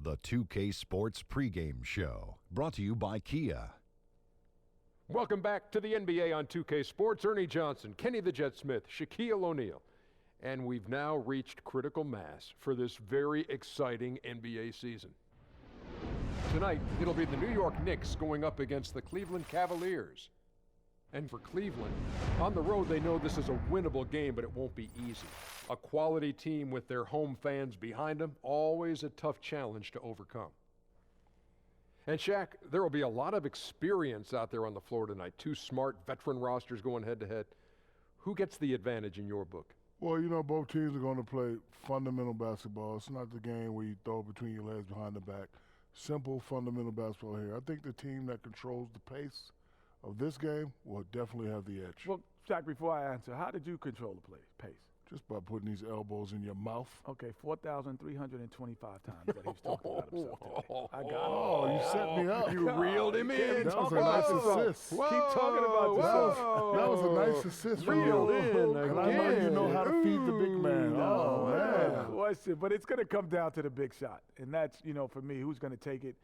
The 2K Sports pregame show, brought to you by Kia. Welcome back to the NBA on 2K Sports. Ernie Johnson, Kenny the Jet Smith, Shaquille O'Neal. And we've now reached critical mass for this very exciting NBA season. Tonight, it'll be the New York Knicks going up against the Cleveland Cavaliers. And for Cleveland, on the road, they know this is a winnable game, but it won't be easy. A quality team with their home fans behind them, always a tough challenge to overcome. And Shaq, there will be a lot of experience out there on the floor tonight. Two smart veteran rosters going head-to-head. Who gets the advantage in your book? Well, you know, both teams are going to play fundamental basketball. It's not the game where you throw between your legs behind the back. Simple, fundamental basketball here. I think the team that controls the pace of this game will definitely have the edge. Well, Shaq, before I answer, how did you control the pace? Just by putting these elbows in your mouth. Okay, 4,325 times that he was talking about himself today. I got it. Oh, you set me up. You reeled him in. That was a nice assist. Keep talking about yourself. That was a nice assist. Reeled in and I know you know how to feed the big man. Oh, man. Question, but it's going to come down to the big shot. And that's, you know, for me, who's going to take it?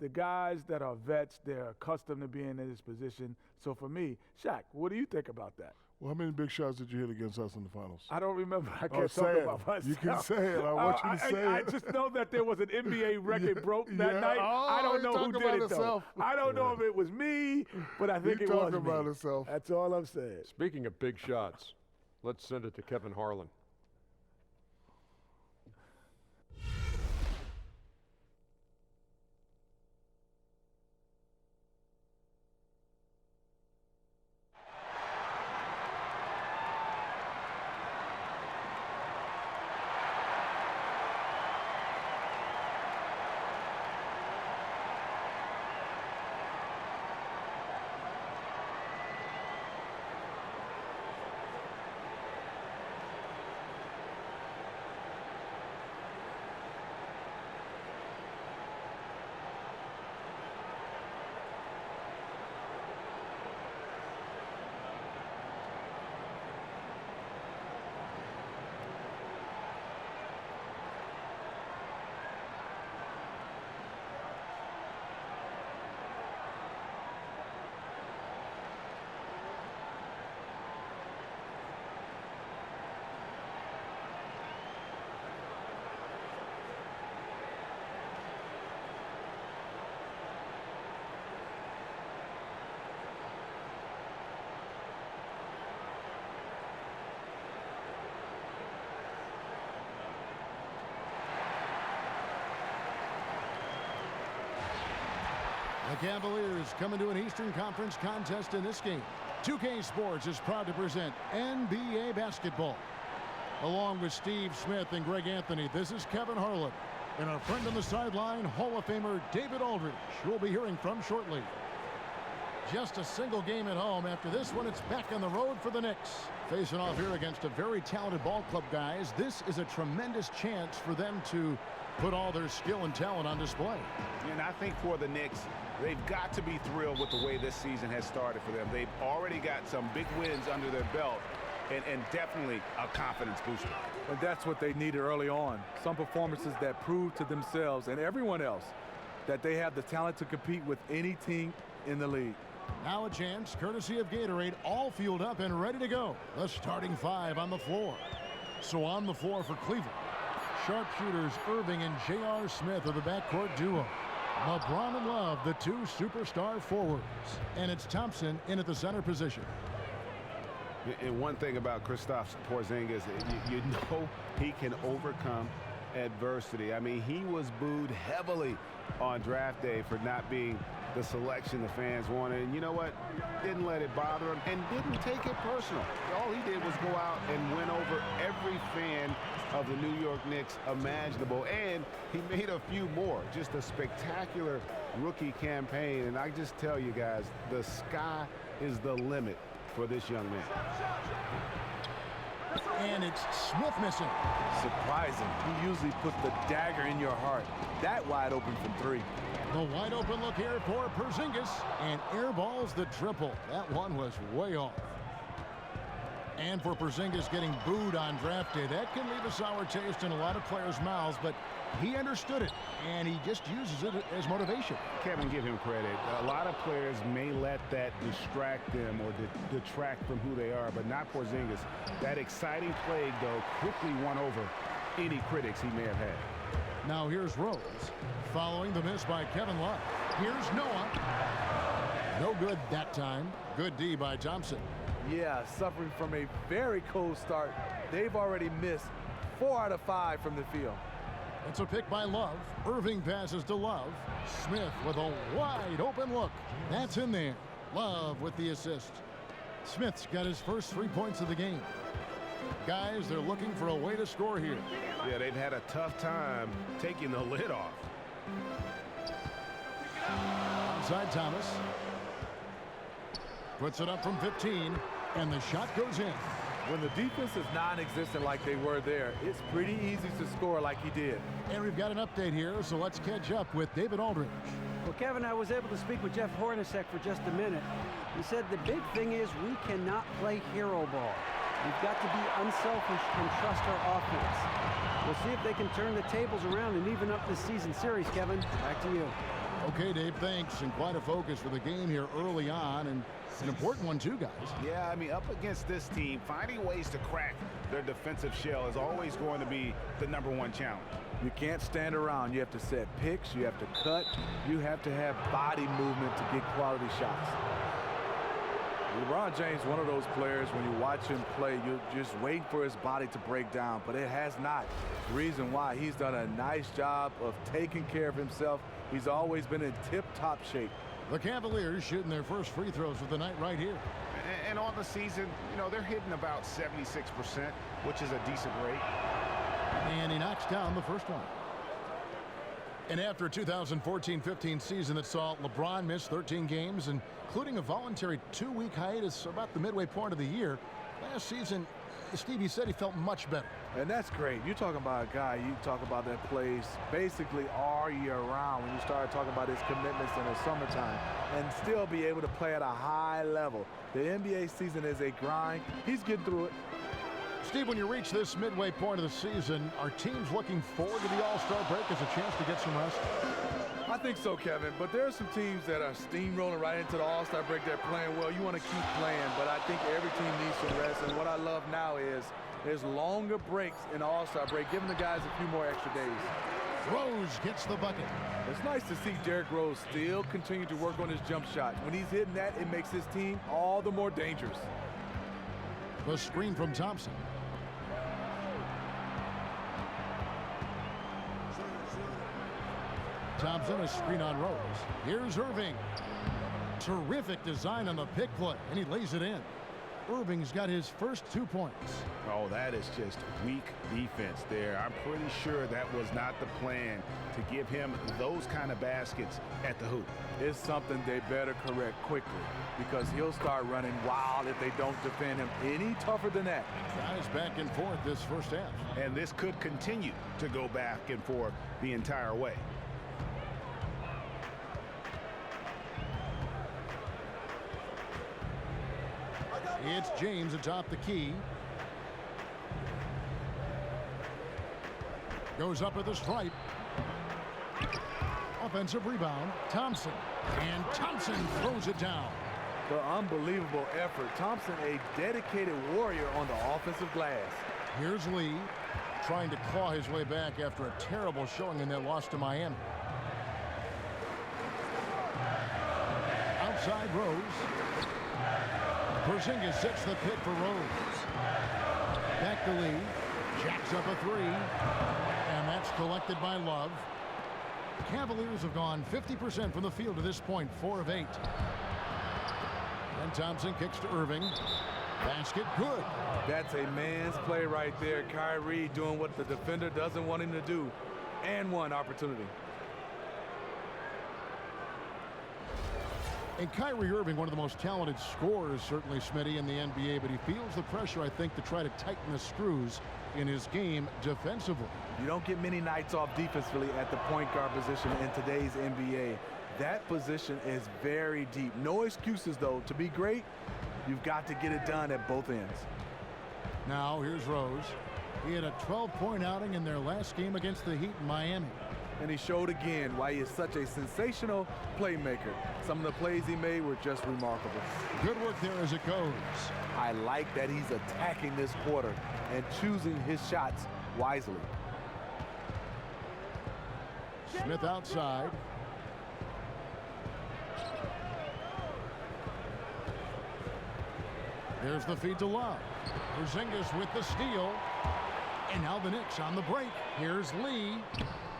The guys that are vets, they're accustomed to being in this position. So for me, Shaq, what do you think about that? Well, how many big shots did you hit against us in the finals? I don't remember. I can't talk about myself. You can say it. I want you to say it. I just know that there was an NBA record broke that night. I don't know who did it, though. I don't know if it was me, but I think it was me. He's talking about himself. That's all I'm saying. Speaking of big shots, let's send it to Kevin Harlan. The Cavaliers come into an Eastern Conference contest in this game. 2K Sports is proud to present NBA basketball. Along with Steve Smith and Greg Anthony, this is Kevin Harlan. And our friend on the sideline, Hall of Famer David Aldridge, who we'll be hearing from shortly. Just a single game at home. After this one, it's back on the road for the Knicks. Facing off here against a very talented ball club, guys. This is a tremendous chance for them to put all their skill and talent on display. And I think for the Knicks, they've got to be thrilled with the way this season has started for them. They've already got some big wins under their belt and definitely a confidence booster. And that's what they needed early on. Some performances that proved to themselves and everyone else that they have the talent to compete with any team in the league. Now a chance, courtesy of Gatorade, all fueled up and ready to go. The starting five on the floor. So on the floor for Cleveland, sharpshooters Irving and J.R. Smith are the backcourt duo. LeBron and Love, the two superstar forwards. And it's Thompson in at the center position. And one thing about Kristaps Porzingis, you know he can overcome adversity. I mean, he was booed heavily on draft day for not being the selection the fans wanted. And you know what? Didn't let it bother him and didn't take it personal. All he did was go out and win over every fan of the New York Knicks imaginable. And he made a few more. Just a spectacular rookie campaign. And I just tell you guys, the sky is the limit for this young man. And it's Smith missing. Surprising. He usually puts the dagger in your heart. That wide open from three. The wide open look here for Porzingis, and airballs the triple. That one was way off. And for Porzingis getting booed on draft day, that can leave a sour taste in a lot of players' mouths, but he understood it, and he just uses it as motivation. Kevin, give him credit. A lot of players may let that distract them or detract from who they are, but not Porzingis. That exciting play, though, quickly won over any critics he may have had. Now here's Rose, following the miss by Kevin Love. Here's Noah. No good that time. Good D by Thompson. Yeah, suffering from a very cold start. They've already missed 4 out of 5 from the field. It's a pick by Love. Irving passes to Love. Smith with a wide open look. That's in there. Love with the assist. Smith's got his first 3 points of the game. Guys, they're looking for a way to score here. Yeah, they've had a tough time taking the lid off. Inside Thomas. Puts it up from 15, and the shot goes in. When the defense is non-existent like they were there, it's pretty easy to score like he did. And we've got an update here, so let's catch up with David Aldridge. Well, Kevin, I was able to speak with Jeff Hornacek for just a minute. He said the big thing is we cannot play hero ball. We've got to be unselfish and trust our offense. We'll see if they can turn the tables around and even up this season series, Kevin. Back to you. Okay, Dave, thanks. And quite a focus for the game here early on, and an important one too, guys. Yeah, I mean, up against this team, finding ways to crack their defensive shell is always going to be the #1 challenge. You can't stand around. You have to set picks. You have to cut. You have to have body movement to get quality shots. LeBron James, one of those players, when you watch him play, you're just waiting for his body to break down, but it has not. The reason why, he's done a nice job of taking care of himself. He's always been in tip-top shape. The Cavaliers shooting their first free throws of the night right here. And on the season, you know, they're hitting about 76%, which is a decent rate. And he knocks down the first one. And after a 2014-15 season that saw LeBron miss 13 games, including a voluntary 2-week hiatus about the midway point of the year, last season, Stevie said he felt much better. And that's great. You're talking about a guy, you talk about that plays basically all year round when you start talking about his commitments in the summertime and still be able to play at a high level. The NBA season is a grind. He's getting through it. Steve, when you reach this midway point of the season, are teams looking forward to the All-Star break as a chance to get some rest? I think so, Kevin, but there are some teams that are steamrolling right into the All-Star break. They're playing well. You want to keep playing, but I think every team needs some rest, and what I love now is there's longer breaks in the All-Star break, giving the guys a few more extra days. Rose gets the bucket. It's nice to see Derrick Rose still continue to work on his jump shot. When he's hitting that, it makes his team all the more dangerous. The screen from Thompson. Thompson, a screen on Rose. Here's Irving. Terrific design on the pick play, and he lays it in. Irving's got his first 2 points. Oh, that is just weak defense there. I'm pretty sure that was not the plan to give him those kind of baskets at the hoop. It's something they better correct quickly because he'll start running wild if they don't defend him any tougher than that. Guys back and forth this first half. And this could continue to go back and forth the entire way. It's James atop the key. Goes up at the stripe. Offensive rebound. Thompson. And Thompson throws it down. The unbelievable effort. Thompson, a dedicated warrior on the offensive glass. Here's Lee trying to claw his way back after a terrible showing in their loss to Miami. Outside Rose. Porzingis sets the pick for Rose. Back to Lee. Jacks up a three. And that's collected by Love. Cavaliers have gone 50% from the field to this point, 4 of 8. And Thompson kicks to Irving. Basket good. That's a man's play right there. Kyrie doing what the defender doesn't want him to do. And one opportunity. And Kyrie Irving, one of the most talented scorers, certainly, Smitty, in the NBA, but he feels the pressure, I think, to try to tighten the screws in his game defensively. You don't get many nights off defensively at the point guard position in today's NBA. That position is very deep. No excuses, though. To be great, you've got to get it done at both ends. Now here's Rose. He had a 12-point outing in their last game against the Heat in Miami. And he showed again why he is such a sensational playmaker. Some of the plays he made were just remarkable. Good work there as it goes. I like that he's attacking this quarter and choosing his shots wisely. Smith outside. There's the feed to Love. Porzingis with the steal. And now the Knicks on the break. Here's Lee.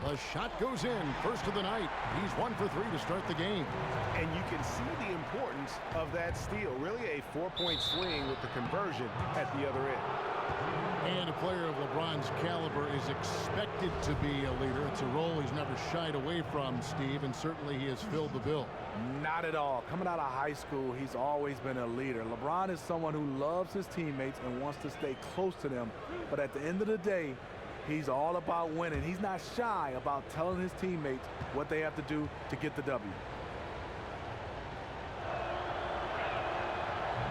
The shot goes in. First of the night. He's 1 for 3 to start the game. And you can see the importance of that steal. Really a 4-point swing with the conversion at the other end. And a player of LeBron's caliber is expected to be a leader. It's a role he's never shied away from, Steve, and certainly he has filled the bill. Not at all. Coming out of high school, he's always been a leader. LeBron is someone who loves his teammates and wants to stay close to them. But at the end of the day, he's all about winning. He's not shy about telling his teammates what they have to do to get the W.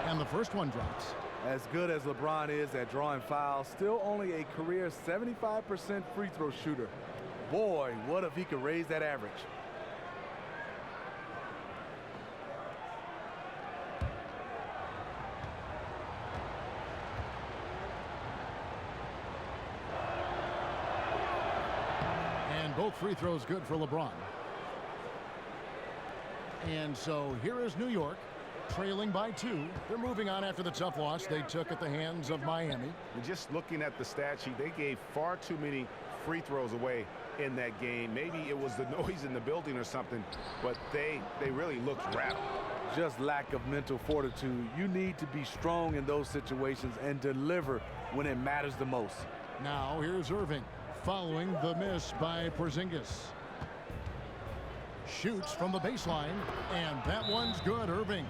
And the first one drops. As good as LeBron is at drawing fouls, still only a career 75% free throw shooter. Boy, what if he could raise that average? And both free throws good for LeBron. And so here is New York, trailing by 2. They're moving on after the tough loss they took at the hands of Miami. And just looking at the stat sheet, they gave far too many free throws away in that game. Maybe it was the noise in the building or something, but they really looked rattled. Just lack of mental fortitude. You need to be strong in those situations and deliver when it matters the most. Now here's Irving, following the miss by Porzingis. Shoots from the baseline, and that one's good. Irving.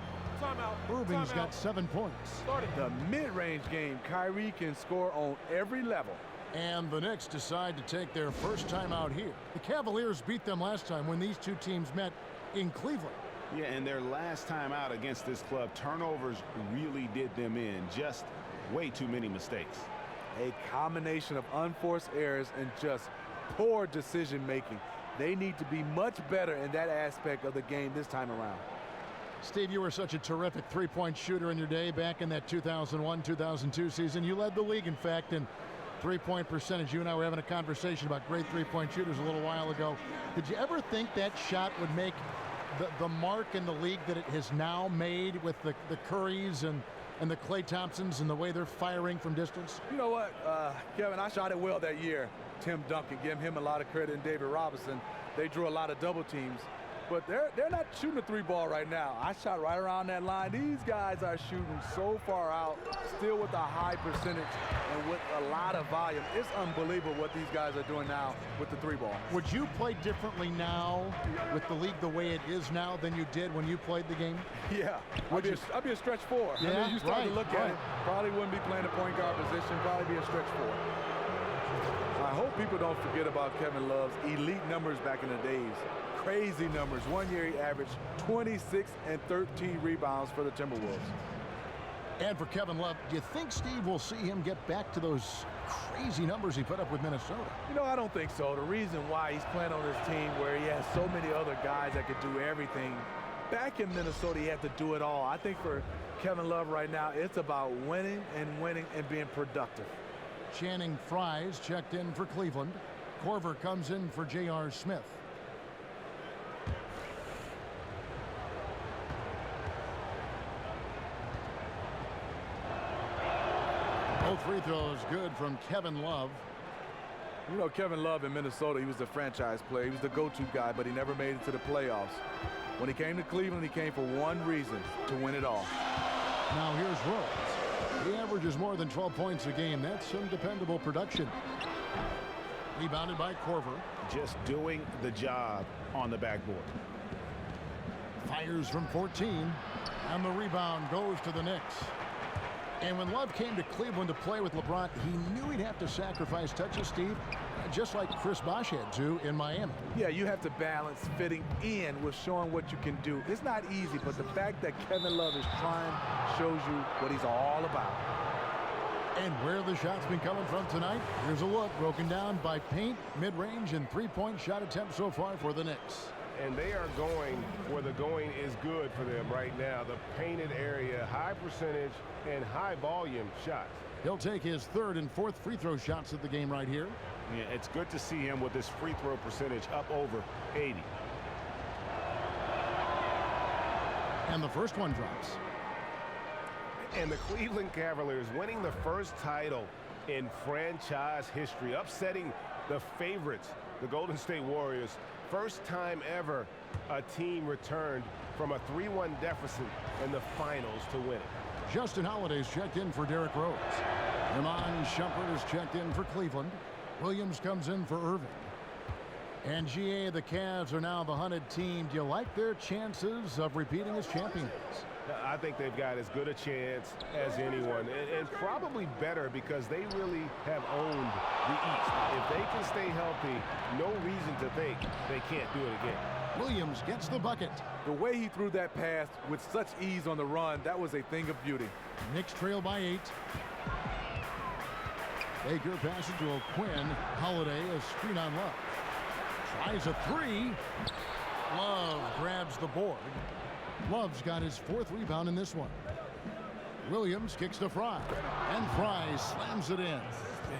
Irving's got 7 points. The mid-range game, Kyrie can score on every level. And the Knicks decide to take their first time out here. The Cavaliers beat them last time when these two teams met in Cleveland. Yeah, and their last time out against this club, turnovers really did them in. Just way too many mistakes. A combination of unforced errors and just poor decision-making. They need to be much better in that aspect of the game this time around. Steve, you were such a terrific three-point shooter in your day back in that 2001-2002 season. You led the league, in fact, in three-point percentage. You and I were having a conversation about great three-point shooters a little while ago. Did you ever think that shot would make the mark in the league that it has now made with the Currys and the Klay Thompsons and the way they're firing from distance? You know what, Kevin, I shot it well that year. Tim Duncan, give him a lot of credit, and David Robinson. They drew a lot of double teams. But they're not shooting the three ball right now. I shot right around that line. These guys are shooting so far out, still with a high percentage and with a lot of volume. It's unbelievable what these guys are doing now with the three ball. Would you play differently now with the league the way it is now than you did when you played the game? Yeah, I'd be a stretch four. Yeah, I mean, you start to look at right. it, probably wouldn't be playing the point guard position, probably be a stretch four. I hope people don't forget about Kevin Love's elite numbers back in the days. Crazy numbers. 1 year he averaged 26 and 13 rebounds for the Timberwolves. And for Kevin Love, do you think, Steve, we'll see him get back to those crazy numbers he put up with Minnesota? You know, I don't think so. The reason why he's playing on this team where he has so many other guys that could do everything. Back in Minnesota, he had to do it all. I think for Kevin Love right now, it's about winning and being productive. Channing Frye's checked in for Cleveland. Korver comes in for J.R. Smith. Both free throws good from Kevin Love. You know, Kevin Love in Minnesota, he was the franchise player. He was the go-to guy, but he never made it to the playoffs. When he came to Cleveland, he came for one reason, to win it all. Now here's Rose. He averages more than 12 points a game. That's some dependable production. Rebounded by Korver. Just doing the job on the backboard. Fires from 14. And the rebound goes to the Knicks. And when Love came to Cleveland to play with LeBron, he knew he'd have to sacrifice touches, Steve, just like Chris Bosh had to in Miami. Yeah, you have to balance fitting in with showing what you can do. It's not easy, but the fact that Kevin Love is trying shows you what he's all about. And where the shots been coming from tonight? Here's a look broken down by paint, mid-range, and three-point shot attempts so far for the Knicks. And they are going where the going is good for them right now. The painted area, high percentage and high volume shots. He'll take his third and fourth free throw shots of the game right here. Yeah, it's good to see him with his free throw percentage up over 80. And the first one drops. And the Cleveland Cavaliers winning the first title in franchise history, upsetting the favorites, the Golden State Warriors. First time ever a team returned from a 3-1 deficit in the finals to win it. Justin Holiday's checked in for Derrick Rose. Iman Shumpert is checked in for Cleveland. Williams comes in for Irving. And GA, the Cavs are now the hunted team. Do you like their chances of repeating as champions? I think they've got as good a chance as anyone, and probably better because they really have owned the East. If they can stay healthy, no reason to think they can't do it again. Williams gets the bucket. The way he threw that pass with such ease on the run, that was a thing of beauty. Knicks trail by 8. Baker passes to O'Quinn. Holiday, a screen on Love. Tries a three. Love grabs the board. Love's got his fourth rebound in this one. Williams kicks to Fry. And Fry slams it in.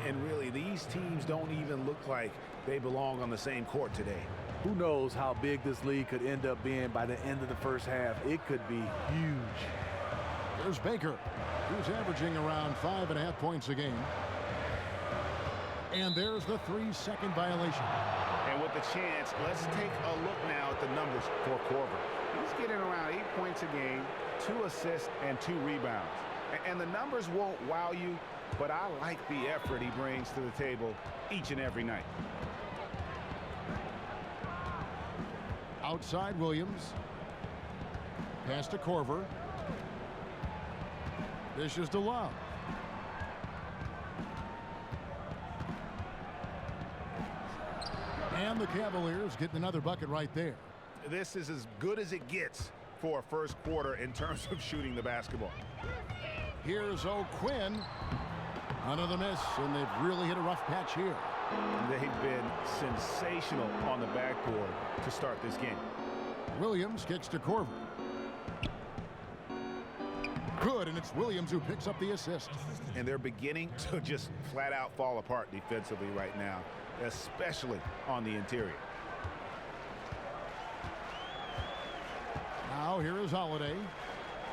And really, these teams don't even look like they belong on the same court today. Who knows how big this league could end up being by the end of the first half. It could be huge. There's Baker, who's averaging around 5.5 points a game. And there's the 3-second violation. And with the chance, let's take a look now at the numbers for Korver. He's getting around 8 points a game, 2 assists, and 2 rebounds. And the numbers won't wow you, but I like the effort he brings to the table each and every night. Outside Williams. Pass to Korver. Dishes to Love. And the Cavaliers getting another bucket right there. This is as good as it gets for a first quarter in terms of shooting the basketball. Here's O'Quinn. Another miss, and they've really hit a rough patch here. They've been sensational on the backboard to start this game. Williams kicks to Korver. Good, and it's Williams who picks up the assist. And they're beginning to just flat out fall apart defensively right now, especially on the interior. Now here is Holiday.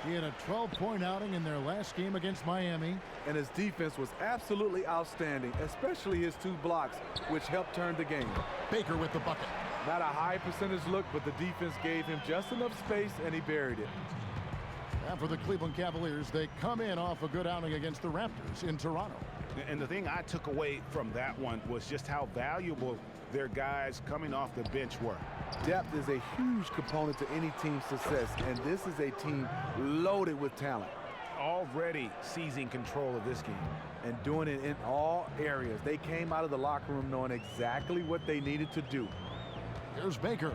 He had a 12-point outing in their last game against Miami. And his defense was absolutely outstanding, especially his 2 blocks, which helped turn the game. Baker with the bucket. Not a high percentage look, but the defense gave him just enough space, and he buried it. And for the Cleveland Cavaliers, they come in off a good outing against the Raptors in Toronto. And the thing I took away from that one was just how valuable their guys coming off the bench were. Depth is a huge component to any team's success, and this is a team loaded with talent. Already seizing control of this game. And doing it in all areas. They came out of the locker room knowing exactly what they needed to do. Here's Baker.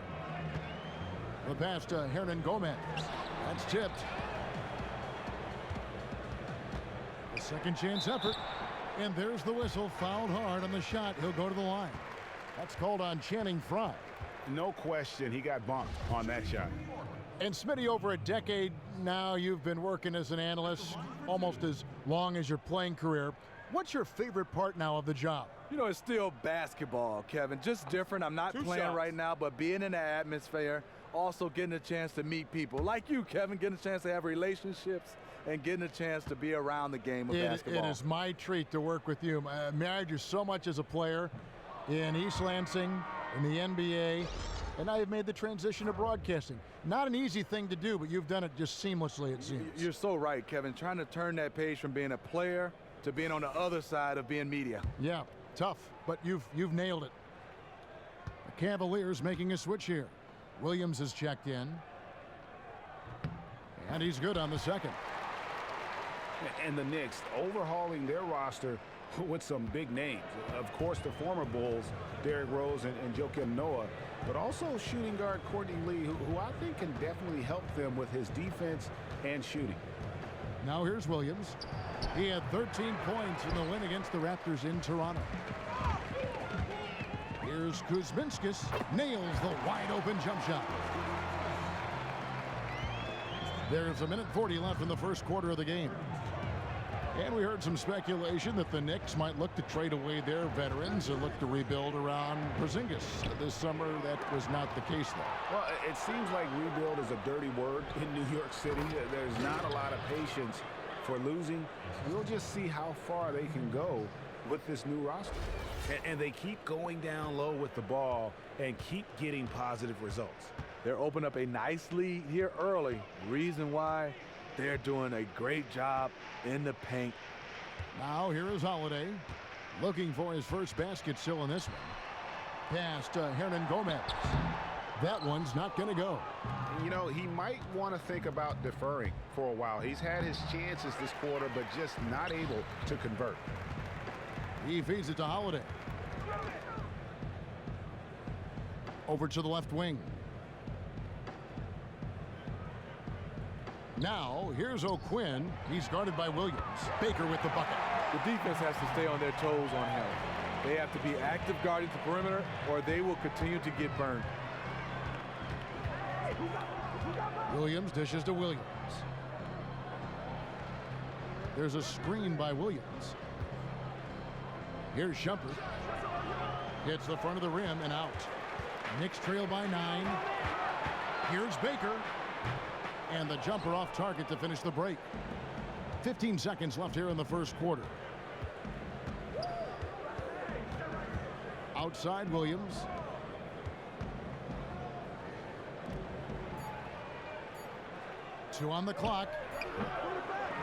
The pass to Hernan Gomez. That's tipped. A second chance effort. And there's the whistle. Fouled hard on the shot. He'll go to the line. That's called on Channing Frye. No question he got bumped on that shot. And Smitty, over a decade now, you've been working as an analyst almost as long as your playing career. What's your favorite part now of the job? You know, it's still basketball, Kevin. Just different. I'm not playing right now, but being in the atmosphere, also getting a chance to meet people. Like you, Kevin, getting a chance to have relationships and getting a chance to be around the game of basketball. It is my treat to work with you. I admired you so much as a player in East Lansing, in the NBA, and now you've made the transition to broadcasting. Not an easy thing to do, but you've done it just seamlessly, it seems. You're so right, Kevin. Trying to turn that page from being a player to being on the other side of being media. Yeah, tough, but you've nailed it. The Cavaliers making a switch here. Williams has checked in, and he's good on the second. And the Knicks overhauling their roster with some big names. Of course, the former Bulls, Derrick Rose and Joakim Noah, but also shooting guard Courtney Lee, who I think can definitely help them with his defense and shooting. Now here's Williams. He had 13 points in the win against the Raptors in Toronto. Here's Kuzminskis. Nails the wide-open jump shot. There's 1:40 left in the first quarter of the game. And we heard some speculation that the Knicks might look to trade away their veterans and look to rebuild around Porzingis. This summer, that was not the case, though. Well, it seems like rebuild is a dirty word in New York City. There's not a lot of patience for losing. We'll just see how far they can go with this new roster. And they keep going down low with the ball and keep getting positive results. They're opening up a nice lead here early. Reason why, they're doing a great job in the paint. Now here is Holiday, looking for his first basket still in this one. Pass to Hernan Gomez. That one's not going to go. You know, he might want to think about deferring for a while. He's had his chances this quarter, but just not able to convert. He feeds it to Holiday. Over to the left wing. Now, here's O'Quinn. He's guarded by Williams. Baker with the bucket. The defense has to stay on their toes on him. They have to be active guarding the perimeter, or they will continue to get burned. Williams dishes to Williams. There's a screen by Williams. Here's Shumpert. Hits the front of the rim and out. Knicks trail by 9. Here's Baker. And the jumper off target to finish the break. 15 seconds left here in the first quarter. Outside Williams. Two on the clock.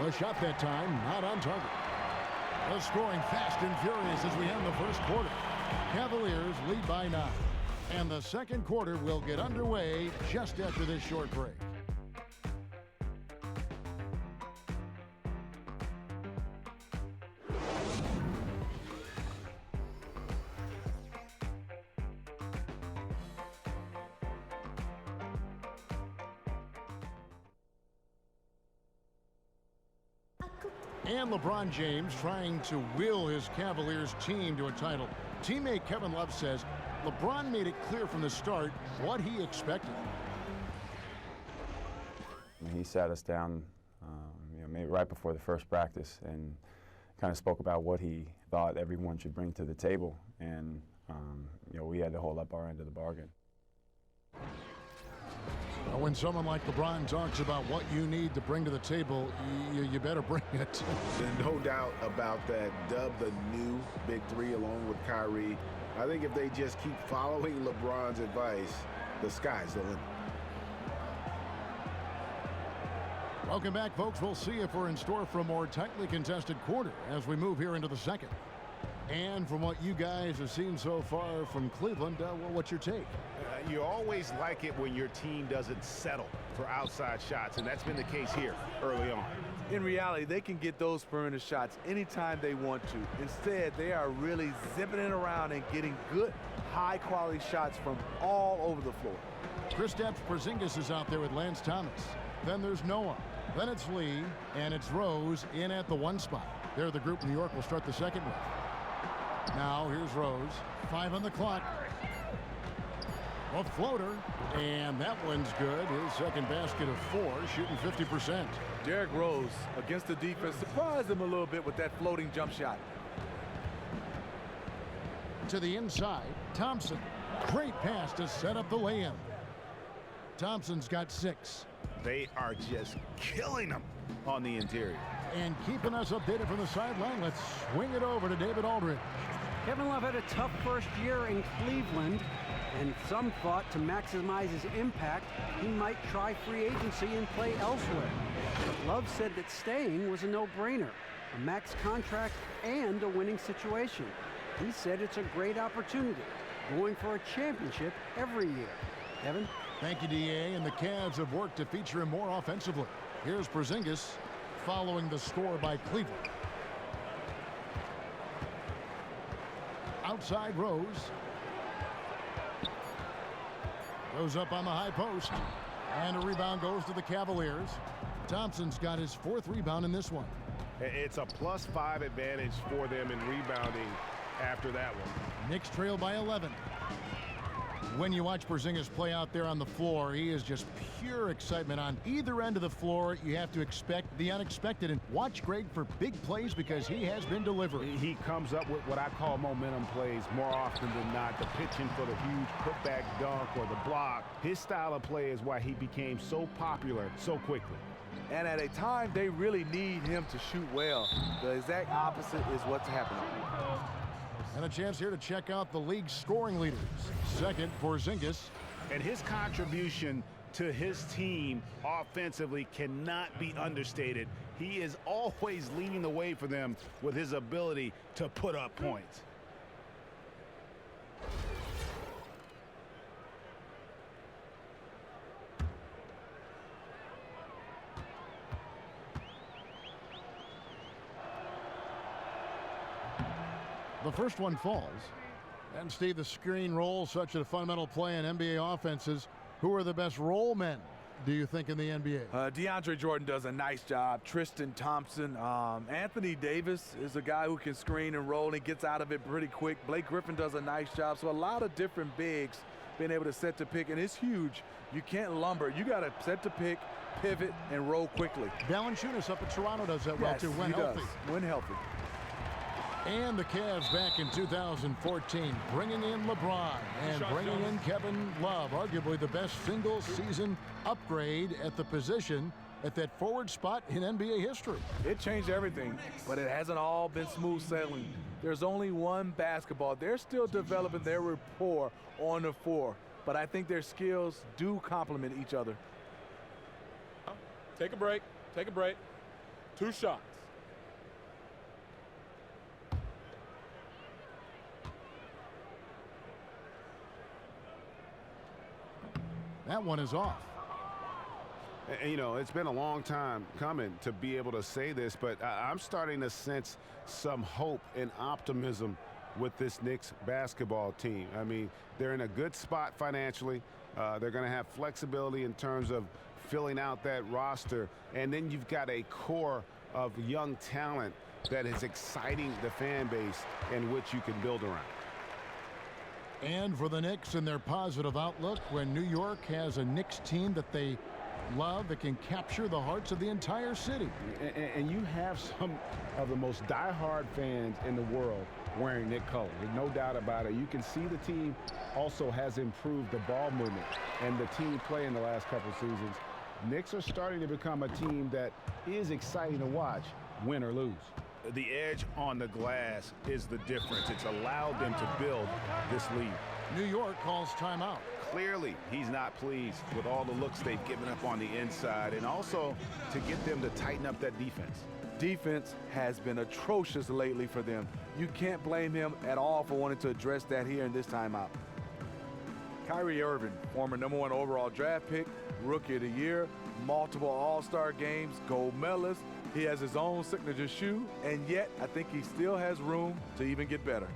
The shot that time not on target. The scoring fast and furious as we end the first quarter. Cavaliers lead by 9. And the second quarter will get underway just after this short break. And LeBron James trying to will his Cavaliers team to a title. Teammate Kevin Love says LeBron made it clear from the start what he expected. He sat us down maybe right before the first practice and kind of spoke about what he thought everyone should bring to the table. And we had to hold up our end of the bargain. When someone like LeBron talks about what you need to bring to the table, you better bring it. No doubt about that. Dub the new Big Three along with Kyrie. I think if they just keep following LeBron's advice, the sky's the limit. Welcome back, folks. We'll see if we're in store for a more tightly contested quarter as we move here into the second. And from what you guys have seen so far from Cleveland, what's your take? You always like it when your team doesn't settle for outside shots, and that's been the case here early on. In reality, they can get those perimeter shots anytime they want to. Instead, they are really zipping it around and getting good, high-quality shots from all over the floor. Kristaps Porzingis is out there with Lance Thomas. Then there's Noah. Then it's Lee, and it's Rose in at the 1 spot. They're the group New York will start the second with. Now here's Rose. 5 on the clock. A floater, and that one's good. His second basket of 4, shooting 50%. Derrick Rose, against the defense, surprised him a little bit with that floating jump shot. To the inside, Thompson. Great pass to set up the lay-in. Thompson's got 6. They are just killing them on the interior. And keeping us updated from the sideline, let's swing it over to David Aldridge. Kevin Love had a tough first year in Cleveland, and some thought to maximize his impact, he might try free agency and play elsewhere. But Love said that staying was a no-brainer, a max contract and a winning situation. He said it's a great opportunity, going for a championship every year. Kevin? Thank you, D.A. And the Cavs have worked to feature him more offensively. Here's Porzingis following the score by Cleveland. Outside Rose. Goes up on the high post. And a rebound goes to the Cavaliers. Thompson's got his 4th rebound in this one. It's a +5 advantage for them in rebounding after that one. Knicks trail by 11. When you watch Porzingis play out there on the floor, he is just pure excitement. On either end of the floor, you have to expect the unexpected. And watch Greg for big plays because he has been delivering. He comes up with what I call momentum plays more often than not. The pitching for the huge putback dunk or the block. His style of play is why he became so popular so quickly. And at a time they really need him to shoot well. The exact opposite is what's happening. And a chance here to check out the league's scoring leaders. Second, Porzingis. And his contribution to his team offensively cannot be understated. He is always leading the way for them with his ability to put up points. The first one falls. And Steve, the screen roll, such a fundamental play in NBA offenses. Who are the best roll men, do you think, in the NBA? DeAndre Jordan does a nice job. Tristan Thompson. Anthony Davis is a guy who can screen and roll and gets out of it pretty quick. Blake Griffin does a nice job. So a lot of different bigs being able to set to pick, and it's huge. You can't lumber. You got to set to pick, pivot, and roll quickly. Valanciunas up in Toronto does that well, too, when healthy. When healthy. And the Cavs back in 2014, bringing in LeBron and bringing in Kevin Love, arguably the best single-season upgrade at the position at that forward spot in NBA history. It changed everything, but it hasn't all been smooth sailing. There's only one basketball. They're still developing their rapport on the floor, but I think their skills do complement each other. Take a break. Take a break. 2 shots. That one is off. And, you know, it's been a long time coming to be able to say this, but I'm starting to sense some hope and optimism with this Knicks basketball team. I mean, they're in a good spot financially. They're going to have flexibility in terms of filling out that roster. And then you've got a core of young talent that is exciting the fan base in which you can build around. And for the Knicks and their positive outlook, when New York has a Knicks team that they love, that can capture the hearts of the entire city. And you have some of the most diehard fans in the world wearing Knicks colors. There's no doubt about it. You can see the team also has improved the ball movement and the team play in the last couple seasons. Knicks are starting to become a team that is exciting to watch, win or lose. The edge on the glass is the difference. It's allowed them to build this lead. New York calls timeout. Clearly, he's not pleased with all the looks they've given up on the inside, and also to get them to tighten up that defense. Defense has been atrocious lately for them. You can't blame him at all for wanting to address that here in this timeout. Kyrie Irving, former #1 overall draft pick, Rookie of the Year, multiple All-Star games, gold medalist. He has his own signature shoe, and yet I think he still has room to even get better.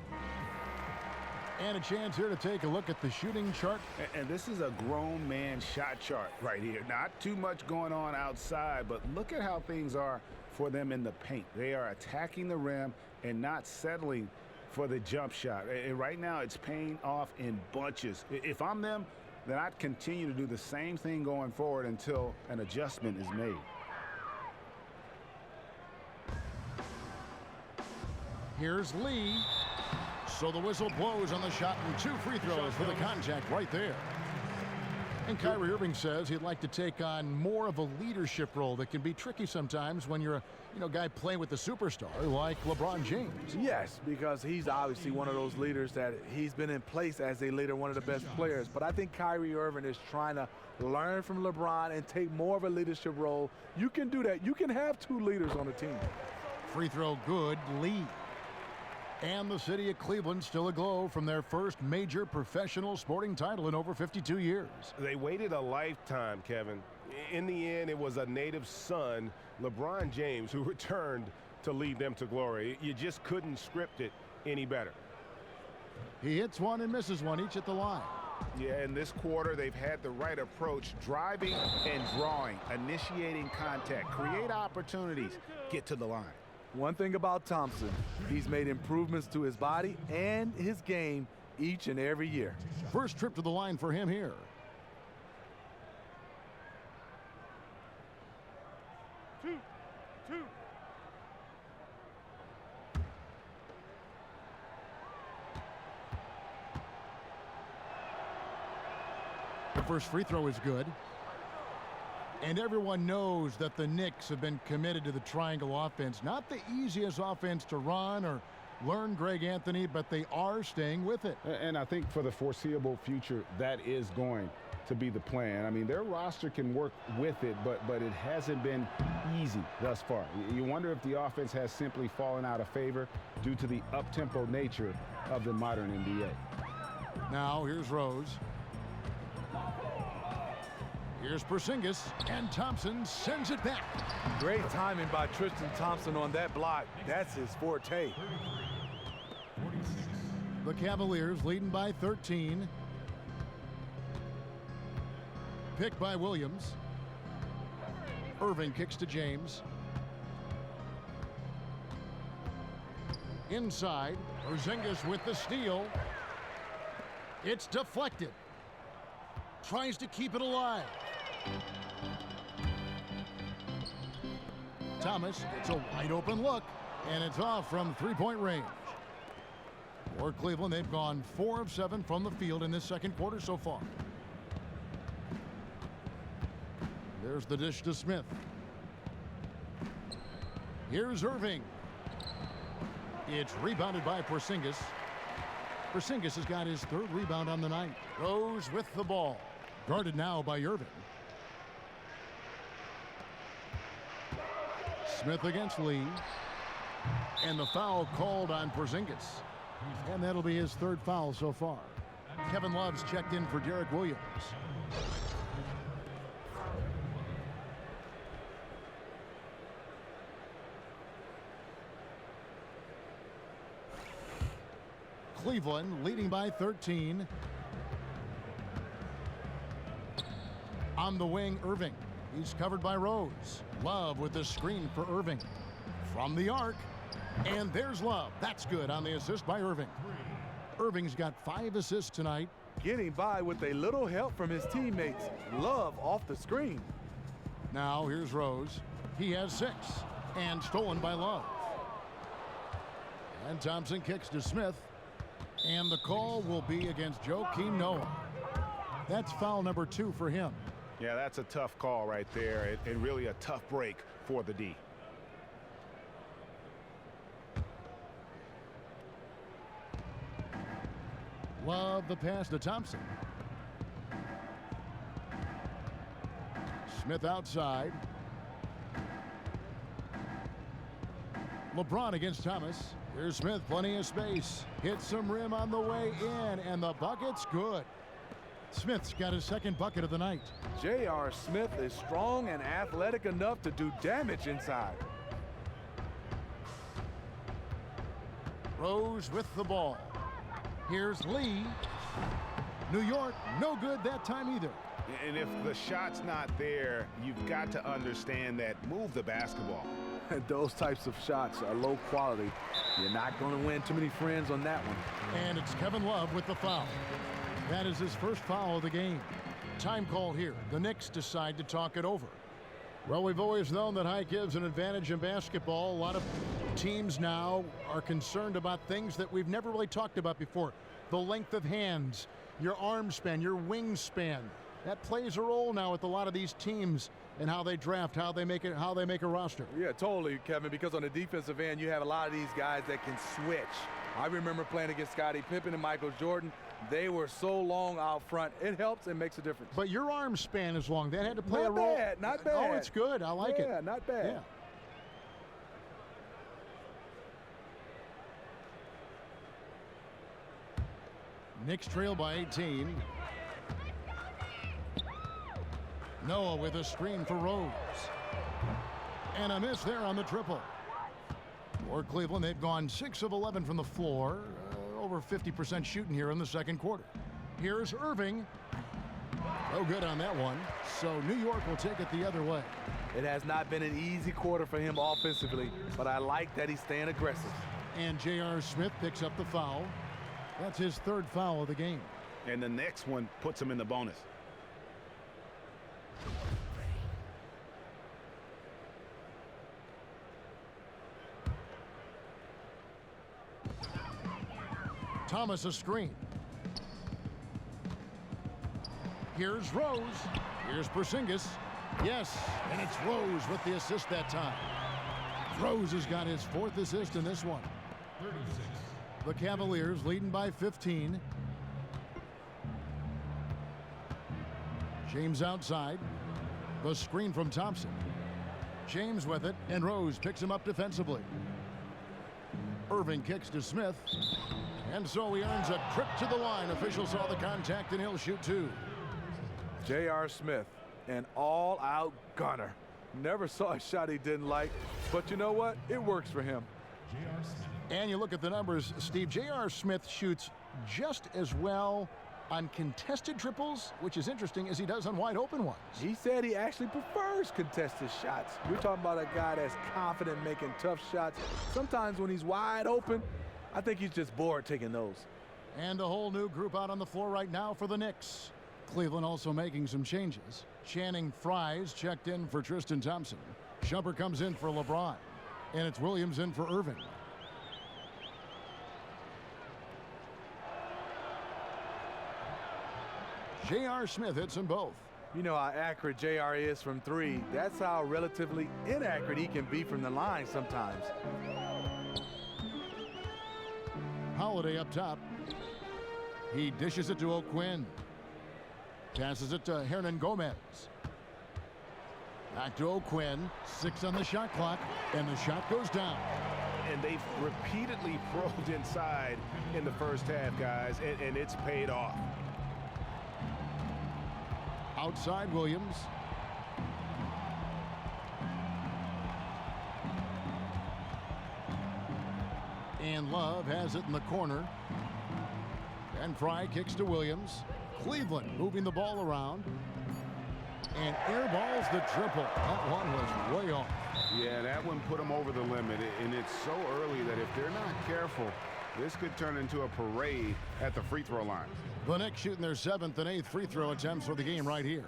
And a chance here to take a look at the shooting chart. And this is a grown man shot chart right here. Not too much going on outside, but look at how things are for them in the paint. They are attacking the rim and not settling for the jump shot. And right now it's paying off in bunches. If I'm them, then I'd continue to do the same thing going forward until an adjustment is made. Here's Lee. So the whistle blows on the shot, and 2 free throws for the contact right there. And Kyrie Irving says he'd like to take on more of a leadership role that can be tricky sometimes when you're a guy playing with a superstar like LeBron James. Yes, because he's obviously one of those leaders that he's been in place as a leader, one of the best players. But I think Kyrie Irving is trying to learn from LeBron and take more of a leadership role. You can do that. You can have 2 leaders on the team. Free throw good, Lee. And the city of Cleveland still aglow from their first major professional sporting title in over 52 years. They waited a lifetime, Kevin. In the end, it was a native son, LeBron James, who returned to lead them to glory. You just couldn't script it any better. He hits one and misses one, each at the line. Yeah, in this quarter, they've had the right approach, driving and drawing, initiating contact, create opportunities, get to the line. One thing about Thompson, he's made improvements to his body and his game each and every year. First trip to the line for him here. Two. The first free throw is good. And everyone knows that the Knicks have been committed to the triangle offense. Not the easiest offense to run or learn, Greg Anthony, but they are staying with it. And I think for the foreseeable future, that is going to be the plan. I mean, their roster can work with it, but it hasn't been easy thus far. You wonder if the offense has simply fallen out of favor due to the up-tempo nature of the modern NBA. Now, here's Rose. Here's Porzingis, and Thompson sends it back. Great timing by Tristan Thompson on that block. That's his forte. The Cavaliers leading by 13. Pick by Williams. Irving kicks to James. Inside, Porzingis with the steal. It's deflected. Tries to keep it alive. Thomas gets a wide open look, and it's off from three-point range. For Cleveland, they've gone 4 of 7 from the field in this second quarter so far. There's the dish to Smith. Here's Irving. It's rebounded by Porzingis. Porzingis has got his 3rd rebound on the night. Rose with the ball. Guarded now by Irving. Smith against Lee. And the foul called on Porzingis. And that'll be his 3rd foul so far. Kevin Love's checked in for Derek Williams. Cleveland leading by 13. On the wing, Irving. He's covered by Rose. Love with the screen for Irving. From the arc. And there's Love. That's good on the assist by Irving. Irving's got 5 assists tonight. Getting by with a little help from his teammates. Love off the screen. Now here's Rose. He has 6. And stolen by Love. And Thompson kicks to Smith. And the call will be against Joakim Noah. That's foul number 2 for him. Yeah, that's a tough call right there, and really a tough break for the D. Love the pass to Thompson. Smith outside. LeBron against Thomas. Here's Smith, plenty of space. Hits some rim on the way in, and the bucket's good. Smith's got his 2nd bucket of the night. J.R. Smith is strong and athletic enough to do damage inside. Rose with the ball. Here's Lee. New York, no good that time either. And if the shot's not there, you've got to understand that move the basketball. Those types of shots are low quality. You're not going to win too many friends on that one. And it's Kevin Love with the foul. That is his 1st foul of the game. Time call here. The Knicks decide to talk it over. Well, we've always known that height gives an advantage in basketball. A lot of teams now are concerned about things that we've never really talked about before. The length of hands, your arm span, your wingspan. That plays a role now with a lot of these teams and how they draft, how they make a roster. Yeah, totally, Kevin, because on the defensive end, you have a lot of these guys that can switch. I remember playing against Scottie Pippen and Michael Jordan. They were so long out front. It helps and makes a difference. But your arm span is long. That had to play not a role. Bad, not bad. Oh, it's good. I like it. Yeah, not bad. Yeah. Knicks trail by 18. Noah with a screen for Rose. And a miss there on the triple. For Cleveland, they've gone 6 of 11 from the floor. Over 50% shooting here in the second quarter. Here's Irving. No good on that one. So New York will take it the other way. It has not been an easy quarter for him offensively, but I like that he's staying aggressive. And J.R. Smith picks up the foul. That's his third foul of the game. And the next one puts him in the bonus. Thomas a screen. Here's Rose. Here's Porzingis. Yes, and it's Rose with the assist that time. Rose has got his fourth assist in this one. 36. The Cavaliers leading by 15. James outside. The screen from Thompson. James with it, and Rose picks him up defensively. Irving kicks to Smith. And so he earns a trip to the line. Officials saw the contact, and he'll shoot two. J.R. Smith, an all-out gunner. Never saw a shot he didn't like, but you know what? It works for him. And you look at the numbers, Steve. J.R. Smith shoots just as well on contested triples, which is interesting, as he does on wide open ones. He said he actually prefers contested shots. You're talking about a guy that's confident making tough shots. Sometimes when he's wide open, I think he's just bored taking those. And a whole new group out on the floor right now for the Knicks. Cleveland also making some changes. Channing Frye's checked in for Tristan Thompson. Shumpert comes in for LeBron. And it's Williams in for Irving. J.R. Smith hits them both. You know how accurate J.R. is from three. That's how relatively inaccurate he can be from the line sometimes. Holiday up top. He dishes it to O'Quinn. Passes it to Hernan Gomez. Back to O'Quinn. 6 on the shot clock, and the shot goes down. And they've repeatedly probed inside in the first half, guys, and it's paid off. Outside Williams. And Love has it in the corner. And Frye kicks to Williams. Cleveland moving the ball around. And airballs the triple. That one was way off. Yeah, that one put them over the limit. And it's so early that if they're not careful, this could turn into a parade at the free throw line. The Knicks shooting their 7th and 8th free throw attempts for the game right here.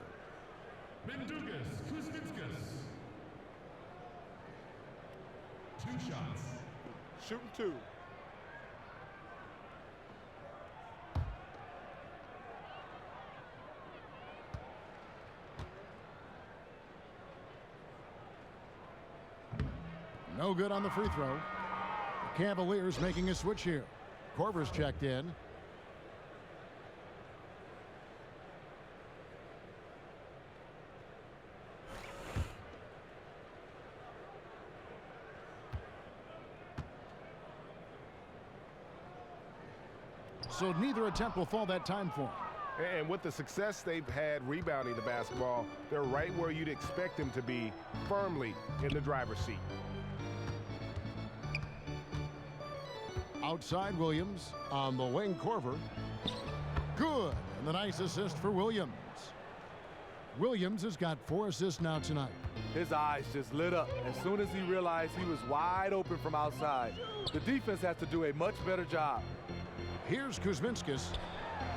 Two shots. Shooting two. No good on the free throw. The Cavaliers making a switch here. Korver's checked in. So neither attempt will fall that time for him. And with the success they've had rebounding the basketball, they're right where you'd expect them to be, firmly in the driver's seat. Outside Williams on the wing. Korver. Good. And the nice assist for Williams. Williams has got 4 assists now tonight. His eyes just lit up as soon as he realized he was wide open from outside. The defense has to do a much better job. Here's Kuzminskis.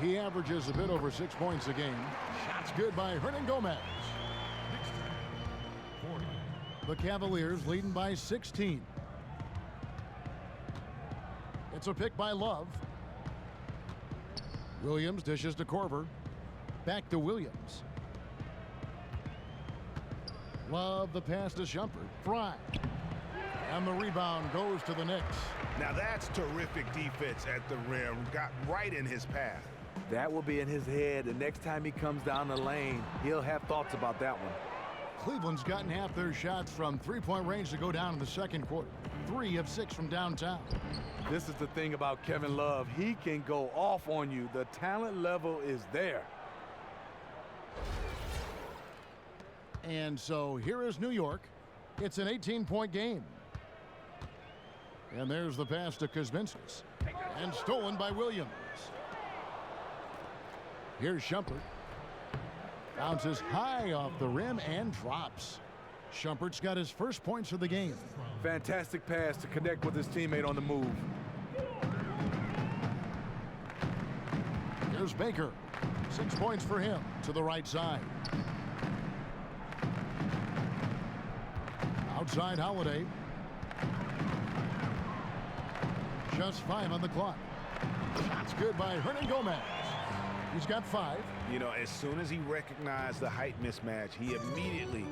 He averages a bit over 6 points a game. Shots good by Hernan Gomez. The Cavaliers leading by 16. It's a pick by Love. Williams dishes to Korver. Back to Williams. Love the pass to Shumpert. Frye. And the rebound goes to the Knicks. Now that's terrific defense at the rim. Got right in his path. That will be in his head. The next time he comes down the lane, he'll have thoughts about that one. Cleveland's gotten half their shots from three-point range to go down in the second quarter. 3 of 6 from downtown. This is the thing about Kevin Love. He can go off on you. The talent level is there. And so here is New York. It's an 18-point game. And there's the pass to Kuzminskis. And stolen by Williams. Here's Shumpert. Bounces high off the rim and drops. Shumpert's got his first points of the game. Fantastic pass to connect with his teammate on the move. Here's Baker. 6 points for him to the right side. Outside Holiday. Just 5 on the clock. Shot's good by Hernan Gomez. He's got 5. You know, as soon as he recognized the height mismatch, he immediately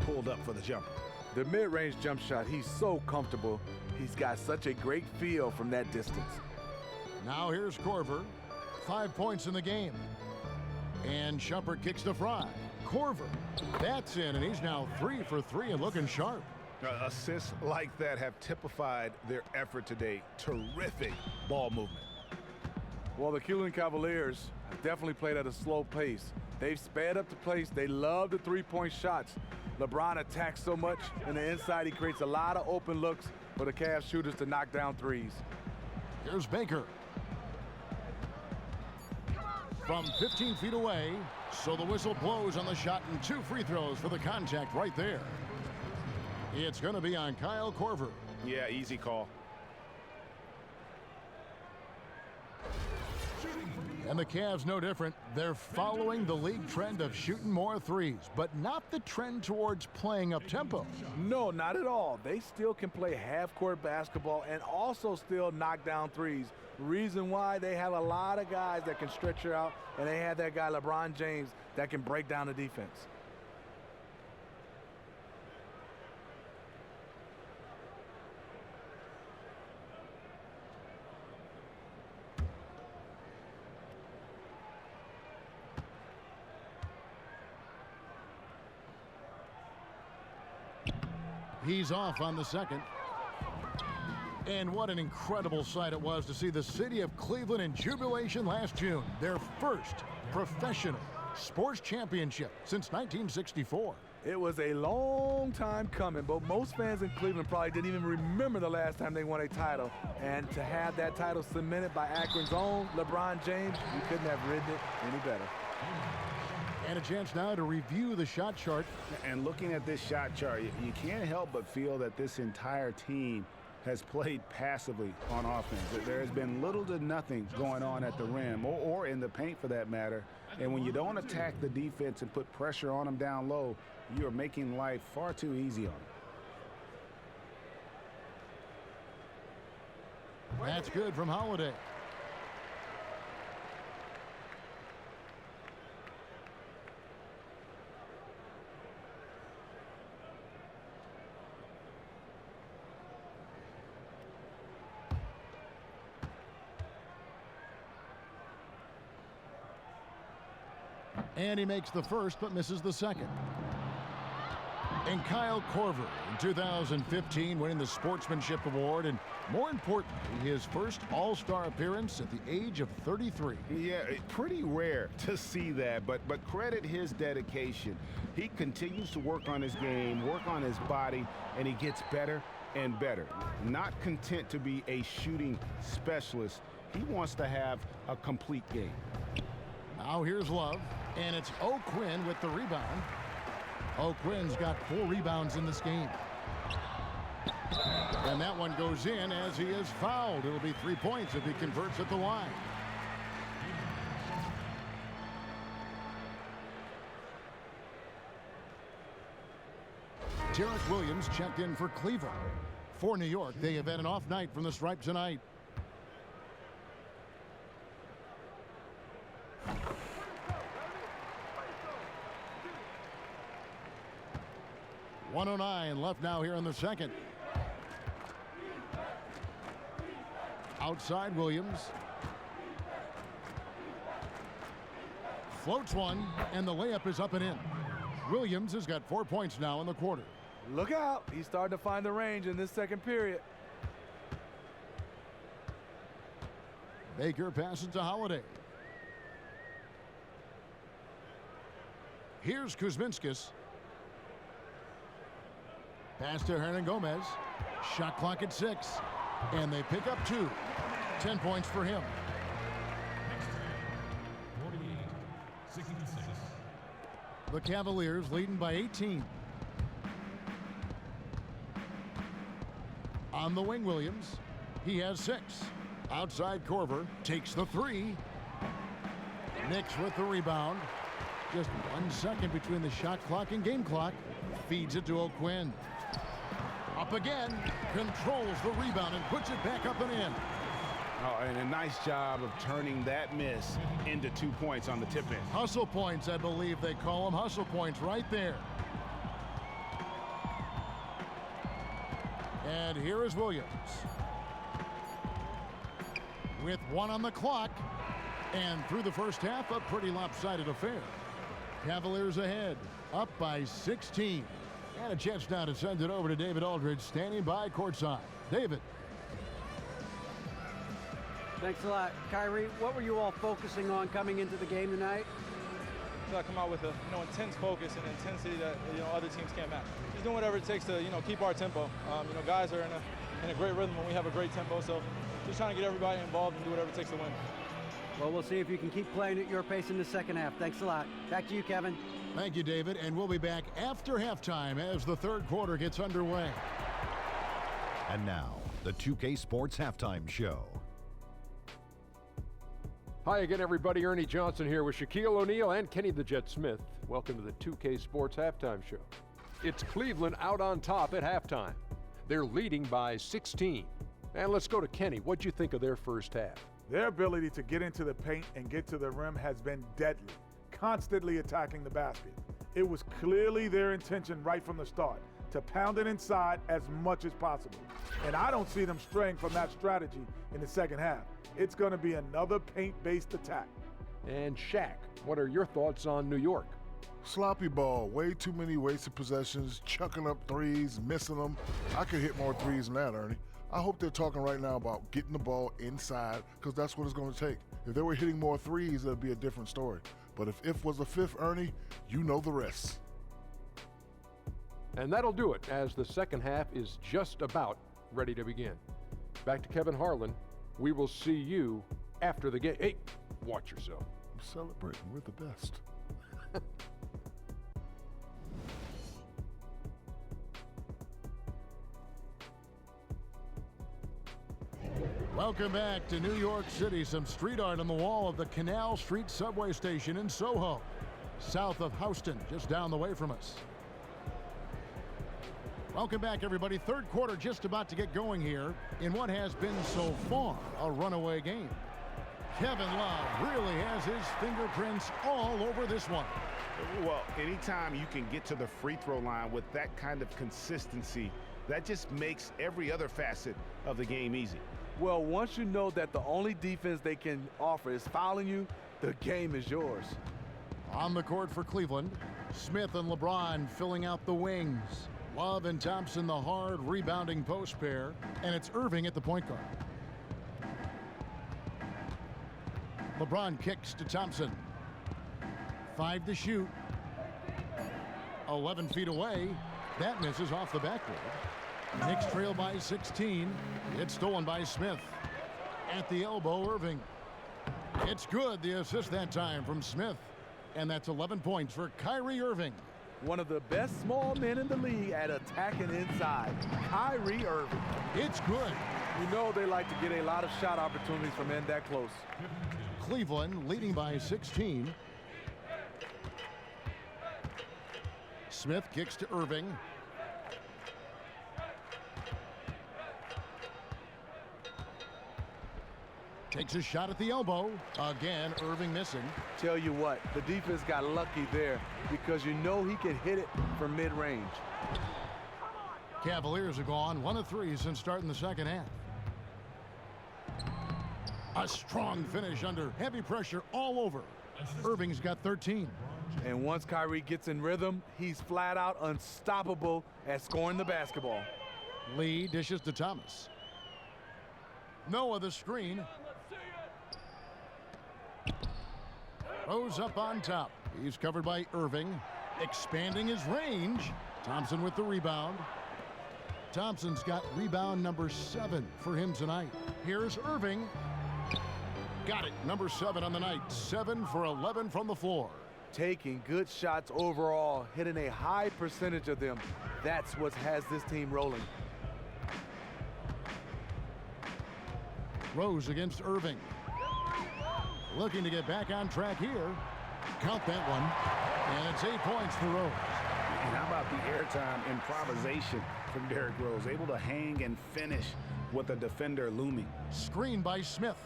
pulled up for the jumper. The mid-range jump shot, he's so comfortable. He's got such a great feel from that distance. Now here's Korver. 5 points in the game. And Shumpert kicks to Fry. Korver. That's in, and he's now 3 for 3 and looking sharp. Assists like that have typified their effort today. Terrific ball movement. Well, the Cleveland Cavaliers definitely played at a slow pace. They've sped up the pace. They love the three-point shots. LeBron attacks so much in the inside. He creates a lot of open looks for the Cavs shooters to knock down threes. Here's Baker. From 15 feet away, so the whistle blows on the shot and 2 free throws for the contact right there. It's going to be on Kyle Korver. Yeah, easy call. And the Cavs no different. They're following the league trend of shooting more threes, but not the trend towards playing up tempo. No, not at all. They still can play half-court basketball and also still knock down threes. Reason why they have a lot of guys that can stretch her out, and they have that guy LeBron James that can break down the defense. He's off on the second. And what an incredible sight it was to see the city of Cleveland in jubilation last June. Their first professional sports championship since 1964. It was a long time coming, but most fans in Cleveland probably didn't even remember the last time they won a title. And to have that title cemented by Akron's own LeBron James, you couldn't have ridden it any better. And a chance now to review the shot chart. And looking at this shot chart, you can't help but feel that this entire team has played passively on offense. There has been little to nothing going on at the rim or in the paint for that matter. And when you don't attack the defense and put pressure on them down low, you're making life far too easy on them. That's good from Holiday. And he makes the first but misses the second. And Kyle Korver in 2015 winning the Sportsmanship Award, and more importantly, his first All-Star appearance at the age of 33. Yeah, pretty rare to see that, but credit his dedication. He continues to work on his game, work on his body, and he gets better and better. Not content to be a shooting specialist, he wants to have a complete game. Now here's Love, and it's O'Quinn with the rebound. O'Quinn's got 4 rebounds in this game. And that one goes in as he is fouled. It'll be 3 points if he converts at the line. Derek Williams checked in for Cleveland. For New York, they have had an off night from the stripe tonight. .109 left now here in the second. Outside Williams. Floats one, and the layup is up and in. Williams has got 4 points now in the quarter. Look out. He's starting to find the range in this second period. Baker passes to Holiday. Here's Kuzminskis. Pass to Hernan Gomez. Shot clock at 6. And they pick up 2. 10 points for him. The Cavaliers leading by 18. On the wing, Williams. He has 6. Outside, Korver takes the 3. Knicks with the rebound. Just 1 second between the shot clock and game clock. Feeds it to O'Quinn. Up again. Controls the rebound and puts it back up and in. Oh, and a nice job of turning that miss into 2 points on the tip-in. Hustle points, I believe they call them. Hustle points right there. And here is Williams. With 1 on the clock. And through the first half, a pretty lopsided affair. Cavaliers ahead, up by 16. And a chance now to send it over to David Aldridge, standing by courtside. David. Thanks a lot. Kyrie, what were you all focusing on coming into the game tonight? I come out with a intense focus and intensity that other teams can't match. Just doing whatever it takes to keep our tempo. Guys are in a great rhythm when we have a great tempo, so just trying to get everybody involved and do whatever it takes to win. Well, we'll see if you can keep playing at your pace in the second half. Thanks a lot. Back to you, Kevin. Thank you, David, and we'll be back after halftime as the third quarter gets underway. And now, the 2K Sports Halftime Show. Hi again, everybody. Ernie Johnson here with Shaquille O'Neal and Kenny the Jet Smith. Welcome to the 2K Sports Halftime Show. It's Cleveland out on top at halftime. They're leading by 16. And let's go to Kenny. What'd you think of their first half? Their ability to get into the paint and get to the rim has been deadly, constantly attacking the basket. It was clearly their intention right from the start to pound it inside as much as possible. And I don't see them straying from that strategy in the second half. It's going to be another paint-based attack. And Shaq, what are your thoughts on New York? Sloppy ball, way too many wasted possessions, chucking up threes, missing them. I could hit more threes than that, Ernie. I hope they're talking right now about getting the ball inside, because that's what it's going to take. If they were hitting more threes, that'd be a different story. But if was the fifth, Ernie, you know the rest. And that'll do it, as the second half is just about ready to begin. Back to Kevin Harlan. We will see you after the game. Hey, watch yourself. I'm celebrating. We're the best. Welcome back to New York City. Some street art on the wall of the Canal Street subway station in Soho, south of Houston, just down the way from us. Welcome back, everybody. Third quarter just about to get going here in what has been so far a runaway game. Kevin Love really has his fingerprints all over this one. Well, anytime you can get to the free throw line with that kind of consistency, that just makes every other facet of the game easy. Well, once you know that the only defense they can offer is fouling you, the game is yours. On the court for Cleveland, Smith and LeBron filling out the wings. Love and Thompson, the hard rebounding post pair, and it's Irving at the point guard. LeBron kicks to Thompson. 5 to shoot. 11 feet away. That misses off the backboard. Knicks trail by 16. It's stolen by Smith. At the elbow, Irving. It's good. The assist that time from Smith. And that's 11 points for Kyrie Irving. One of the best small men in the league at attacking inside, Kyrie Irving. It's good. You know they like to get a lot of shot opportunities from men that close. Cleveland leading by 16. Smith kicks to Irving. Takes a shot at the elbow. Again, Irving missing. Tell you what, the defense got lucky there because you know he can hit it from mid-range. Cavaliers have gone 1 of 3 since starting the second half. A strong finish under heavy pressure all over. Irving's got 13. And once Kyrie gets in rhythm, he's flat out unstoppable at scoring the basketball. Lee dishes to Thomas. Noah the screen. Rose up on top. He's covered by Irving. Expanding his range. Thompson with the rebound. Thompson's got rebound number 7 for him tonight. Here's Irving. Got it. Number 7 on the night. 7 for 11 from the floor. taking good shots overall, hitting a high percentage of them. That's what has this team rolling. Rose against Irving. Looking to get back on track here. Count that one. And it's 8 points for Rose. And how about the airtime improvisation from Derrick Rose? Able to hang and finish with the defender looming. Screen by Smith.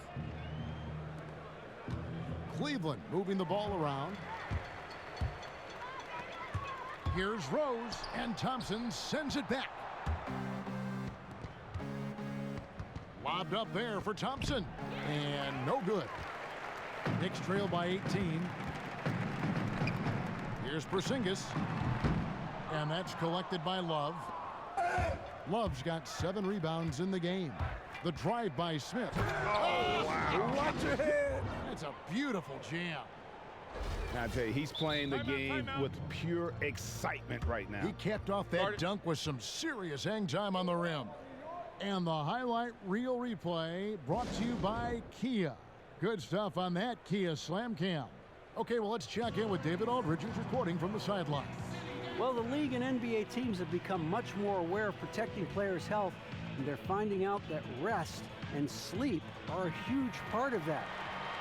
Cleveland moving the ball around. Here's Rose, and Thompson sends it back. Lobbed up there for Thompson, and no good. Knicks trail by 18. Here's Porzingis, and that's collected by Love. Love's got 7 rebounds in the game. The drive by Smith. Oh, wow. Watch your head. That's a beautiful jam. Now, I tell you, he's playing the game with pure excitement right now. He capped off that dunk with some serious hang time on the rim. And the highlight reel replay brought to you by Kia. Good stuff on that Kia Slam Cam. Okay, well, let's check in with David Aldridge, who's reporting from the sideline. Well, the league and NBA teams have become much more aware of protecting players' health, and they're finding out that rest and sleep are a huge part of that.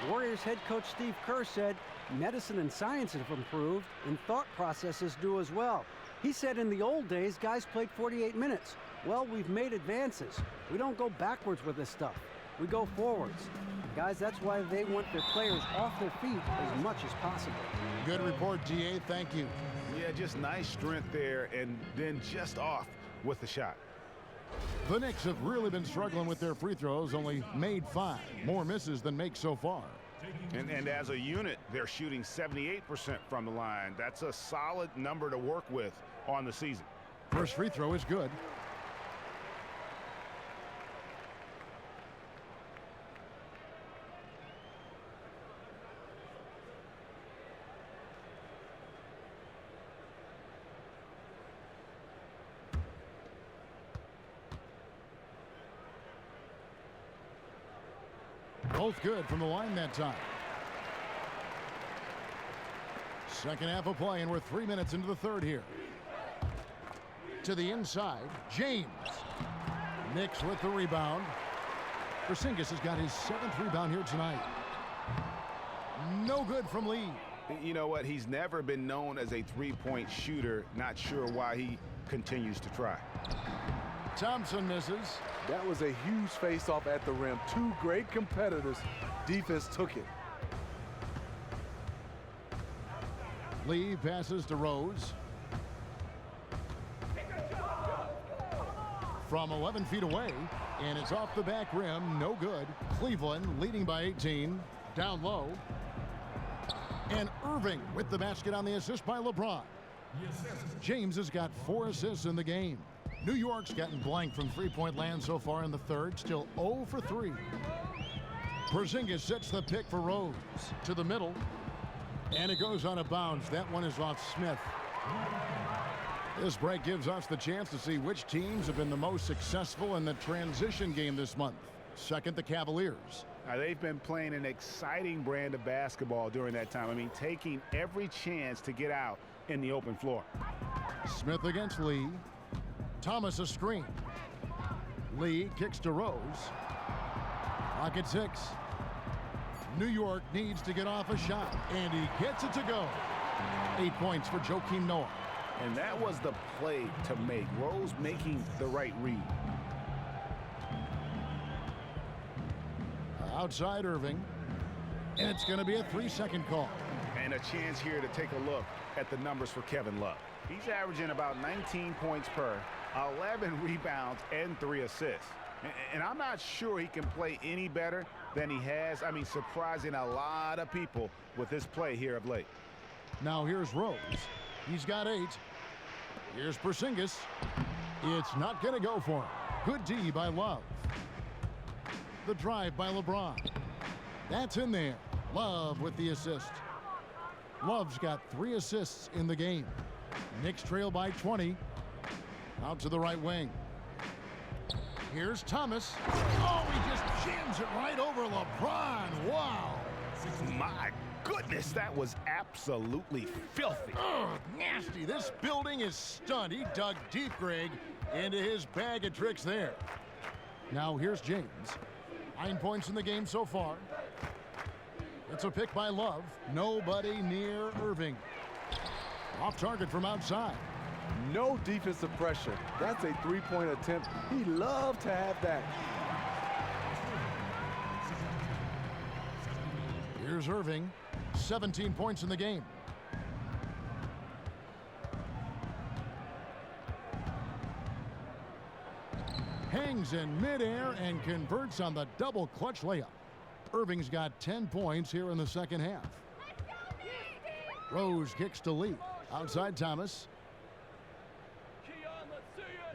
Warriors head coach Steve Kerr said medicine and science have improved, and thought processes do as well. He said in the old days, guys played 48 minutes. Well, we've made advances. We don't go backwards with this stuff. We go forwards. Guys, that's why they want their players off their feet as much as possible. Good report, DA. Thank you. Yeah, just nice strength there, and then just off with the shot. The Knicks have really been struggling with their free throws, only made 5. More misses than makes so far. And as a unit, they're shooting 78% from the line. That's a solid number to work with on the season. First free throw is good. Both good from the line that time. Second half of play, and we're 3 minutes into the third here. To the inside, James. Knicks with the rebound. Porzingis has got his 7th rebound here tonight. No good from Lee. You know what? He's never been known as a three-point shooter. Not sure why he continues to try. Thompson misses. That was a huge face-off at the rim. 2 great competitors. Defense took it. Lee passes to Rose. From 11 feet away, and it's off the back rim. No good. Cleveland leading by 18. Down low. And Irving with the basket on the assist by LeBron. James has got 4 assists in the game. New York's gotten blank from three-point land so far in the third, still 0 for 3. Porzingis sets the pick for Rose to the middle, and it goes out of bounds. That one is off Smith. This break gives us the chance to see which teams have been the most successful in the transition game this month. Second, the Cavaliers. Now, they've been playing an exciting brand of basketball during that time. I mean, taking every chance to get out in the open floor. Smith against Lee. Thomas a screen. Lee kicks to Rose. Clock at 6. New York needs to get off a shot, and he gets it to go. 8 points for Joakim Noah. And that was the play to make. Rose making the right read. Outside Irving. And it's going to be a 3-second call. And a chance here to take a look at the numbers for Kevin Love. He's averaging about 19 points per, 11 rebounds, and 3 assists. And I'm not sure he can play any better than he has. I mean, surprising a lot of people with this play here of late. Now here's Rose. He's got 8. Here's Porzingis. It's not going to go for him. Good D by Love. The drive by LeBron. That's in there. Love with the assist. Love's got 3 assists in the game. Knicks trail by 20. Out to the right wing. Here's Thomas. Oh, he just jams it right over LeBron. Wow. My goodness, that was absolutely filthy. Ugh, nasty. This building is stunned. He dug deep, Greg, into his bag of tricks there. Now here's James. 9 points in the game so far. It's a pick by Love. Nobody near Irving. Off target from outside. No defensive pressure. That's a three-point attempt. He loved to have that. Here's Irving. 17 points in the game. Hangs in midair and converts on the double clutch layup. Irving's got 10 points here in the second half. Rose kicks to Lee. Outside Thomas.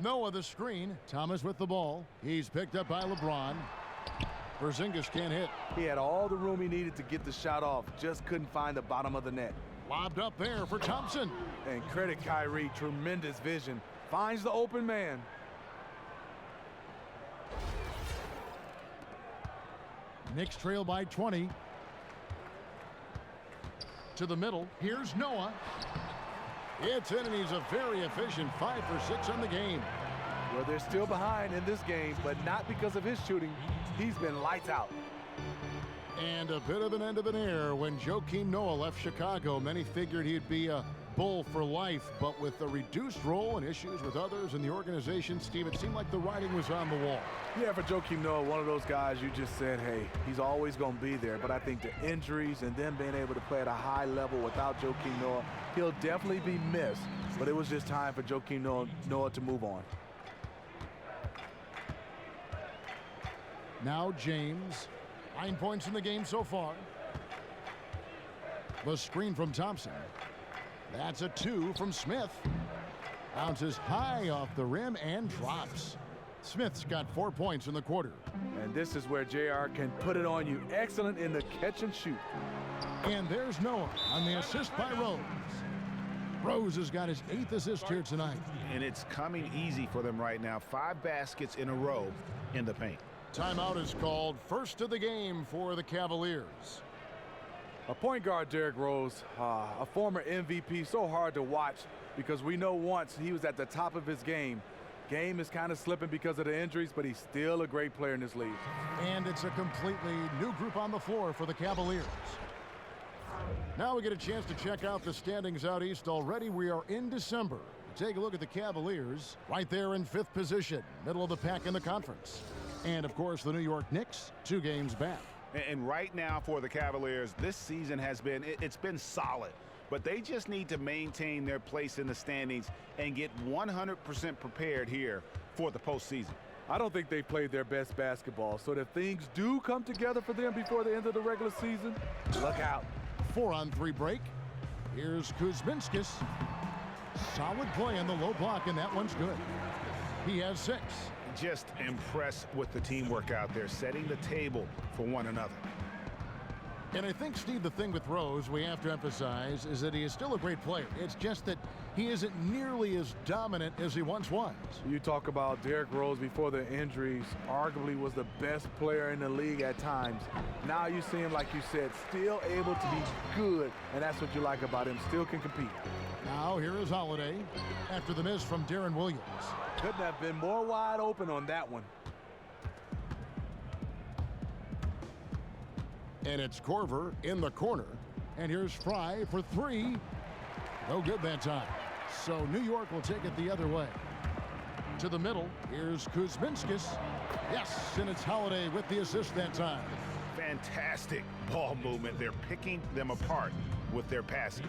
Noah the screen. Thomas with the ball. He's picked up by LeBron. Porzingis can't hit. He had all the room he needed to get the shot off. Just couldn't find the bottom of the net. Lobbed up there for Thompson. And credit Kyrie. Tremendous vision. Finds the open man. Knicks trail by 20. To the middle. Here's Noah. It's in, and he's a very efficient 5 for 6 on the game. Well, they're still behind in this game, but not because of his shooting. He's been lights out. And a bit of an end of an era when Joakim Noah left Chicago. Many figured he'd be a Bull for life, but with a reduced role and issues with others in the organization, Steve, it seemed like the writing was on the wall. Yeah, for Joakim Noah, one of those guys you just said, hey, he's always going to be there. But I think the injuries and then being able to play at a high level without Joakim Noah, he'll definitely be missed. But it was just time for Joakim Noah to move on. Now James, 9 points in the game so far. The screen from Thompson. That's a 2 from Smith. Bounces high off the rim and drops. Smith's got 4 points in the quarter. And this is where JR can put it on you. Excellent in the catch and shoot. And there's Noah on the assist by Rose. Rose has got his 8th assist here tonight. And it's coming easy for them right now. 5 baskets in a row in the paint. Timeout is called. First of the game for the Cavaliers. A point guard, Derrick Rose, a former MVP, so hard to watch because we know once he was at the top of his game. Game is kind of slipping because of the injuries, but he's still a great player in this league. And it's a completely new group on the floor for the Cavaliers. Now we get a chance to check out the standings out east. Already we are in December. Take a look at the Cavaliers right there in 5th position, middle of the pack in the conference. And of course the New York Knicks 2 games back. And right now for the Cavaliers, this season has been, it's been solid. But they just need to maintain their place in the standings and get 100% prepared here for the postseason. I don't think they've played their best basketball. So if things do come together for them before the end of the regular season, look out. 4-on-3 break. Here's Kuzminskis. Solid play on the low block, and that one's good. He has 6. Just impressed with the teamwork out there, setting the table for one another. And I think, Steve, the thing with Rose we have to emphasize is that he is still a great player. It's just that he isn't nearly as dominant as he once was. You talk about Derrick Rose before the injuries, arguably was the best player in the league at times. Now you see him, like you said, still able to be good, and that's what you like about him, still can compete. Now here is Holiday after the miss from Darren Williams. Couldn't have been more wide open on that one. And it's Korver in the corner. And here's Fry for 3. No good that time. So New York will take it the other way. To the middle, here's Kuzminskis. Yes, and it's Holiday with the assist that time. Fantastic ball movement. They're picking them apart with their passing.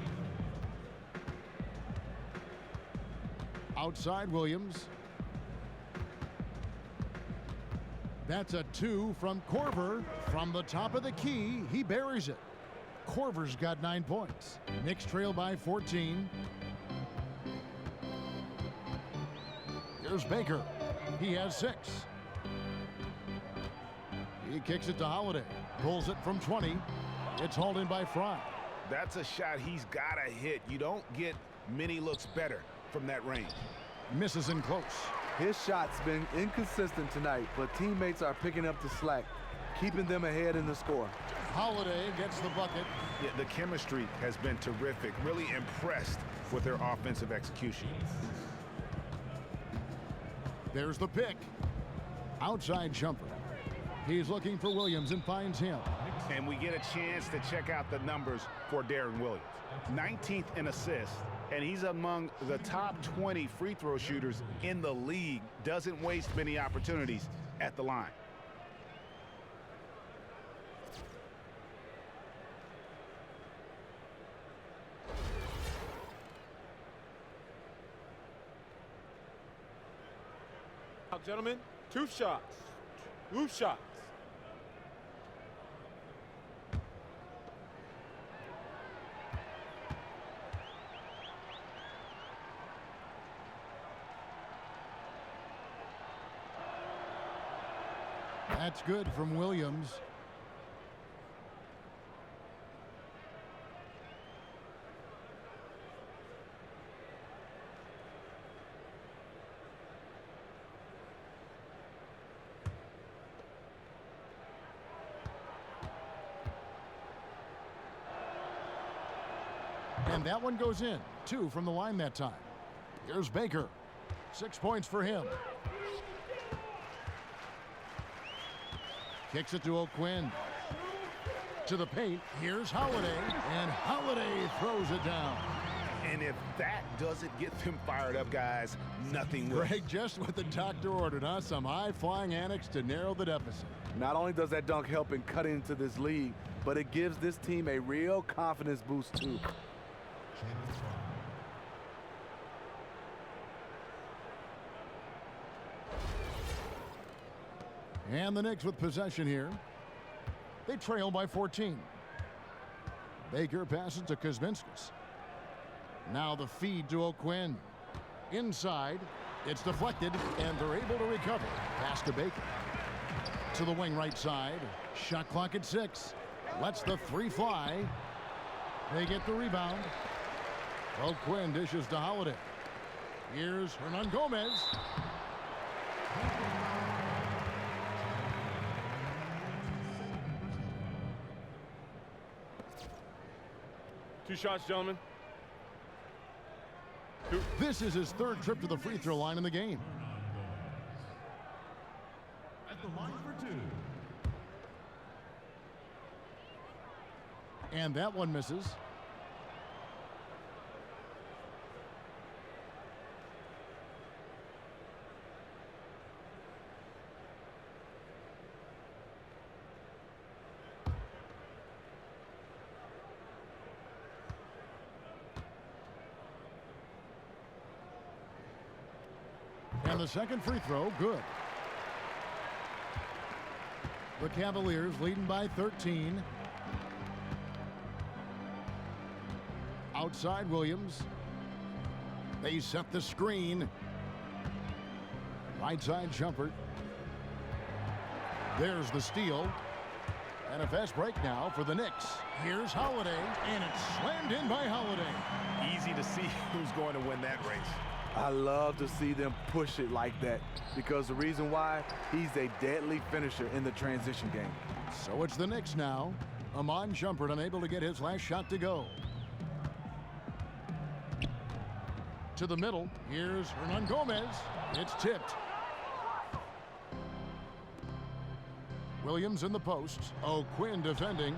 Outside Williams. That's a 2 from Korver. From the top of the key, he buries it. Korver's got 9 points. Knicks trail by 14. Here's Baker. He has 6. He kicks it to Holiday. Pulls it from 20. It's hauled in by Fry. That's a shot he's got to hit. You don't get many looks better from that range. Misses in close. His shot's been inconsistent tonight, but teammates are picking up the slack, keeping them ahead in the score. Holiday gets the bucket. Yeah, the chemistry has been terrific. Really impressed with their offensive execution. There's the pick. Outside jumper. He's looking for Williams and finds him. And we get a chance to check out the numbers for Darren Williams. 19th in assists, and he's among the top 20 free throw shooters in the league. Doesn't waste many opportunities at the line. Now, gentlemen, 2 shots. 2 shots. That's good from Williams. And that one goes in. 2 from the line that time. Here's Baker. 6 points for him. Kicks it to O'Quinn. To the paint. Here's Holiday. And Holiday throws it down. And if that doesn't get them fired up, guys, nothing will. Greg, just what the doctor ordered, huh? Some high-flying antics to narrow the deficit. Not only does that dunk help in cutting into this league, but it gives this team a real confidence boost, too. And the Knicks with possession here. They trail by 14. Baker passes to Kuzminskis. Now the feed to O'Quinn. Inside. It's deflected, and they're able to recover. Pass to Baker. To the wing right side. Shot clock at 6. Lets the 3 fly. They get the rebound. O'Quinn dishes to Holiday. Here's Hernan Gomez. Two shots, gentlemen. This is his 3rd trip to the free throw line in the game. At the line for 2. And that one misses. And the second free throw, good. The Cavaliers leading by 13. Outside Williams. They set the screen. Right side jumper. There's the steal. And a fast break now for the Knicks. Here's Holiday, and it's slammed in by Holiday. Easy to see who's going to win that race. I love to see them push it like that, because the reason why, he's a deadly finisher in the transition game. So it's the Knicks now. Amon Shumpert unable to get his last shot to go. To the middle. Here's Hernan Gomez. It's tipped. Williams in the post. O'Quinn defending.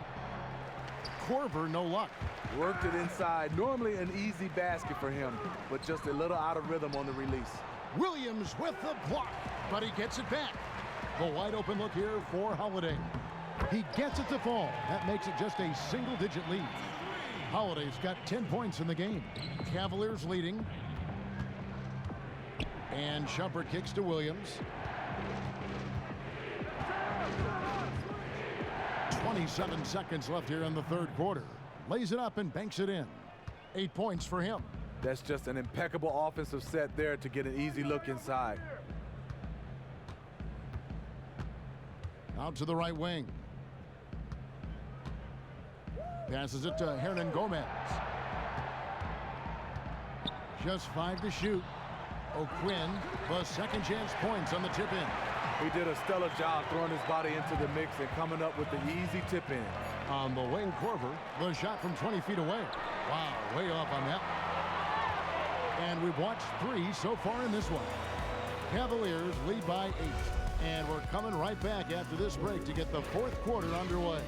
Korver, no luck. Worked it inside. Normally an easy basket for him, but just a little out of rhythm on the release. Williams with the block, but he gets it back. The wide open look here for Holiday. He gets it to fall. That makes it just a single-digit lead. Holiday's got 10 points in the game. Cavaliers leading. And Shumpert kicks to Williams. 27 seconds left here in the 3rd quarter. Lays it up and banks it in. 8 points for him. That's just an impeccable offensive set there to get an easy look inside. Out to the right wing. Passes it to Hernan Gomez. Just 5 to shoot. O'Quinn, the second chance points on the tip in. He did a stellar job throwing his body into the mix and coming up with the easy tip in. On the wing, Korver, the shot from 20 feet away. Wow, way off on that one. And we've watched 3 so far in this one. Cavaliers lead by 8. And we're coming right back after this break to get the 4th quarter underway.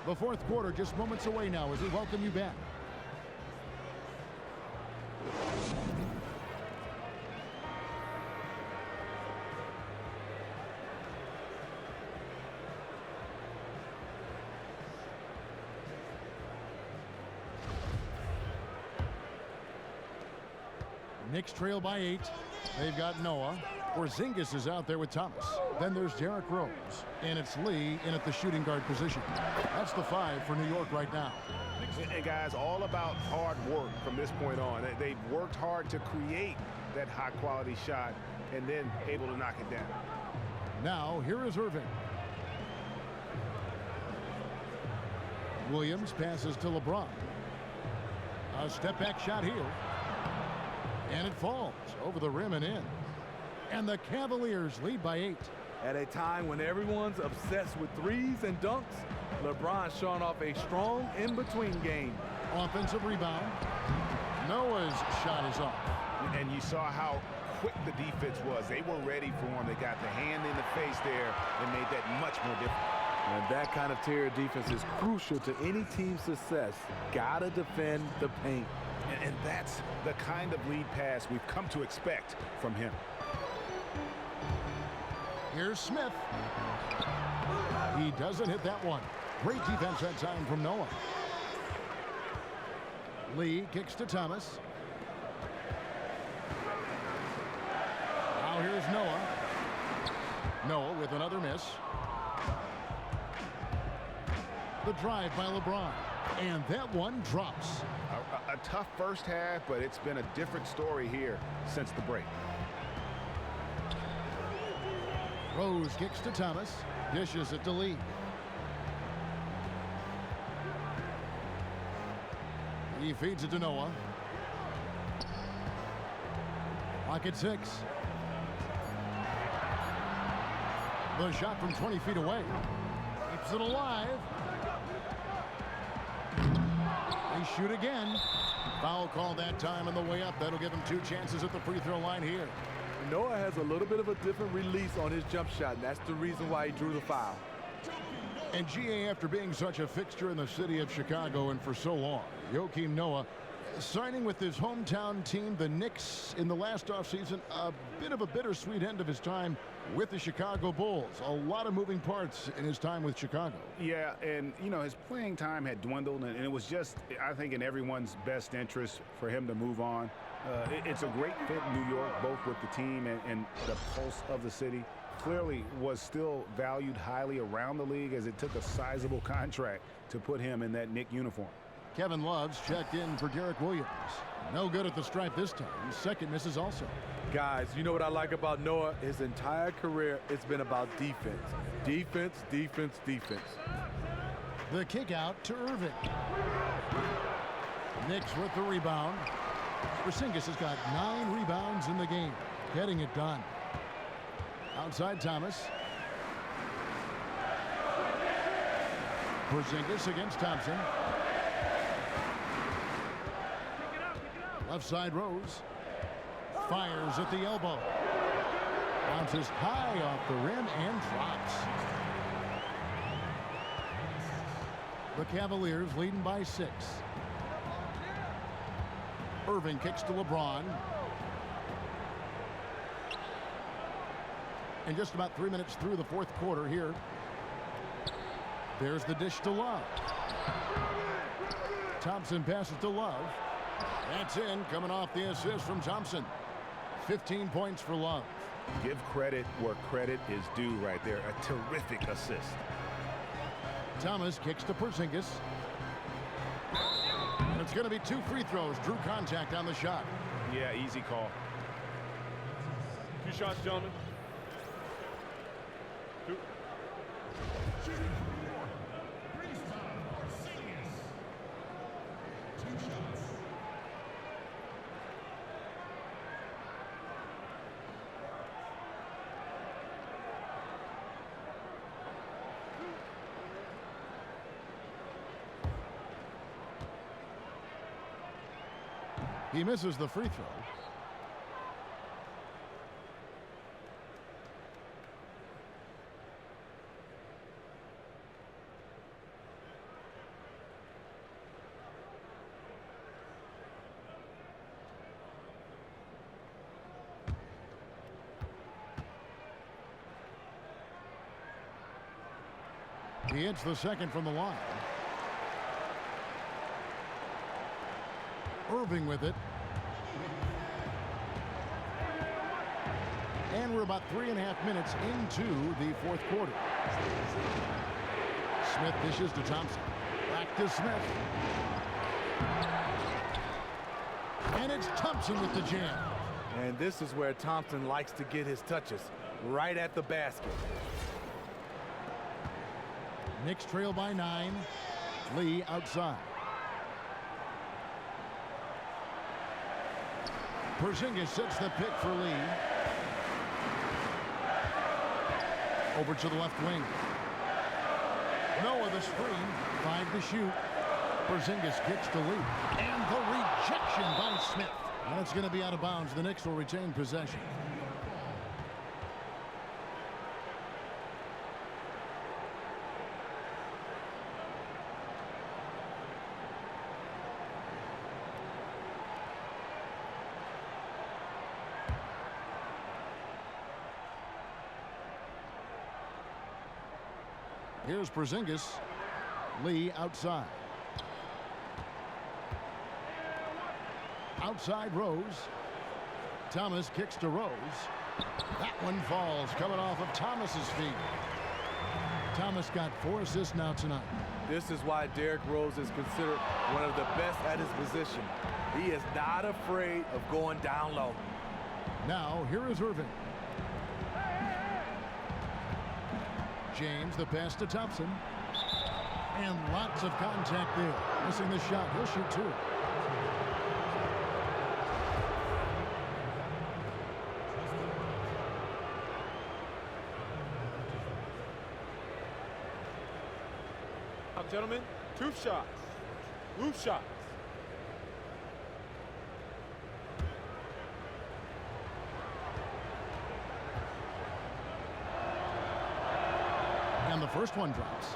The 4th quarter just moments away now as we welcome you back. Knicks trail by 8. They've got Noah. Porzingis is out there with Thomas. Then there's Derrick Rose. And it's Lee in at the shooting guard position. That's the 5 for New York right now. And guys, all about hard work from this point on. They've worked hard to create that high-quality shot and then able to knock it down. Now, here is Irving. Williams passes to LeBron. A step-back shot here. And it falls over the rim and in. And the Cavaliers lead by 8. At a time when everyone's obsessed with threes and dunks, LeBron's showing off a strong in-between game. Offensive rebound. Noah's shot is off. And you saw how quick the defense was. They were ready for him. They got the hand in the face there and made that much more difficult. And that kind of tier defense is crucial to any team's success. Gotta defend the paint. And that's the kind of lead pass we've come to expect from him. Here's Smith. He doesn't hit that one. Great defense that time from Noah. Lee kicks to Thomas. Now here's Noah. Noah with another miss. The drive by LeBron. And that one drops. A tough first half, but it's been a different story here since the break. Rose kicks to Thomas. Dishes it to Lee. He feeds it to Noah. Clock at 6. The shot from 20 feet away. Keeps it alive. They shoot again. Foul call that time on the way up. That'll give him 2 chances at the free throw line here. Noah has a little bit of a different release on his jump shot, and that's the reason why he drew the foul. And GA, after being such a fixture in the city of Chicago and for so long, Joakim Noah signing with his hometown team, the Knicks, in the last offseason, a bit of a bittersweet end of his time with the Chicago Bulls. A lot of moving parts in his time with Chicago. Yeah, and, you know, his playing time had dwindled, and it was just, I think, in everyone's best interest for him to move on. It's a great fit in New York, both with the team and the pulse of the city. Clearly was still valued highly around the league as it took a sizable contract to put him in that Knick uniform. Kevin Love's checked in for Derrick Williams. No good at the stripe this time. Second misses also. Guys, you know what I like about Noah? His entire career, it's been about defense. Defense, defense, defense. The kick out to Irving. Knicks with the rebound. Porzingis has got 9 rebounds in the game. Getting it done. Outside Thomas. Porzingis against Thompson. Left side Rose. Fires at the elbow. Bounces high off the rim and drops. The Cavaliers leading by 6. Irving kicks to LeBron. And just about 3 minutes through the 4th quarter here. There's the dish to Love. Thompson passes to Love. That's in, coming off the assist from Thompson. 15 points for Love. Give credit where credit is due right there. A terrific assist. Thomas kicks to Porzingis. And it's going to be 2 free throws. Drew contact on the shot. Yeah, easy call. 2 shots, gentlemen. 2. He misses the free throw. He hits the second from the line. Irving with it. And we're about 3.5 minutes into the 4th quarter. Smith dishes to Thompson. Back to Smith. And it's Thompson with the jam. And this is where Thompson likes to get his touches, right at the basket. Knicks trail by 9. Lee outside. Porzingis sets the pick for Lee. Over to the left wing. Noah the screen. 5 to shoot. Porzingis kicks to Lee. And the rejection by Smith. And it's going to be out of bounds. The Knicks will retain possession. Here's Porzingis. Lee outside. Outside Rose. Thomas kicks to Rose. That one falls, coming off of Thomas's feet. Thomas got 4 assists now tonight. This is why Derrick Rose is considered one of the best at his position. He is not afraid of going down low. Now, here is Irving. James, the pass to Thompson. And lots of contact there. Missing the shot. He'll shoot 2. Now, gentlemen, 2 shots. Loose shots. And the first one drops.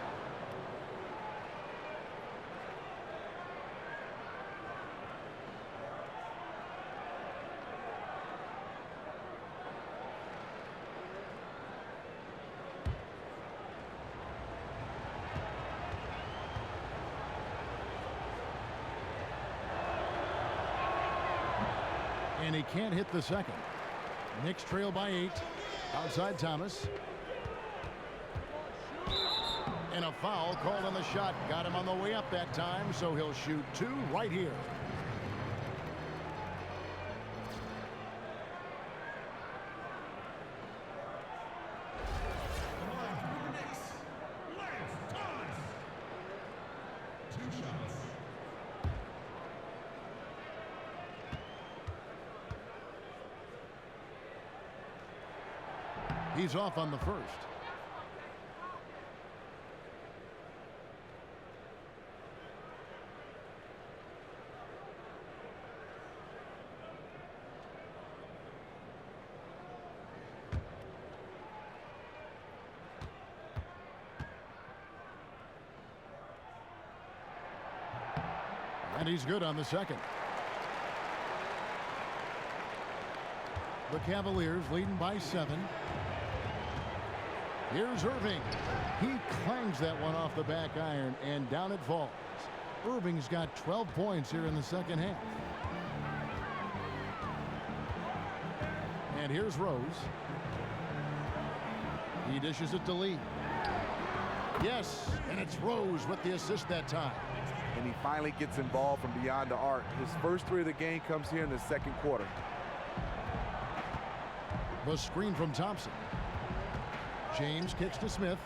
And he can't hit the second. Knicks trail by 8. Outside Thomas. And a foul called on the shot. Got him on the way up that time, so he'll shoot 2 right here. He's off on the first. And he's good on the second. The Cavaliers leading by 7. Here's Irving. He clangs that one off the back iron, and down it falls. Irving's got 12 points here in the second half. And here's Rose. He dishes it to Lee. Yes, and it's Rose with the assist that time. and he finally gets involved from beyond the arc. His first 3 of the game comes here in the second quarter. The screen from Thompson. James kicks to Smith.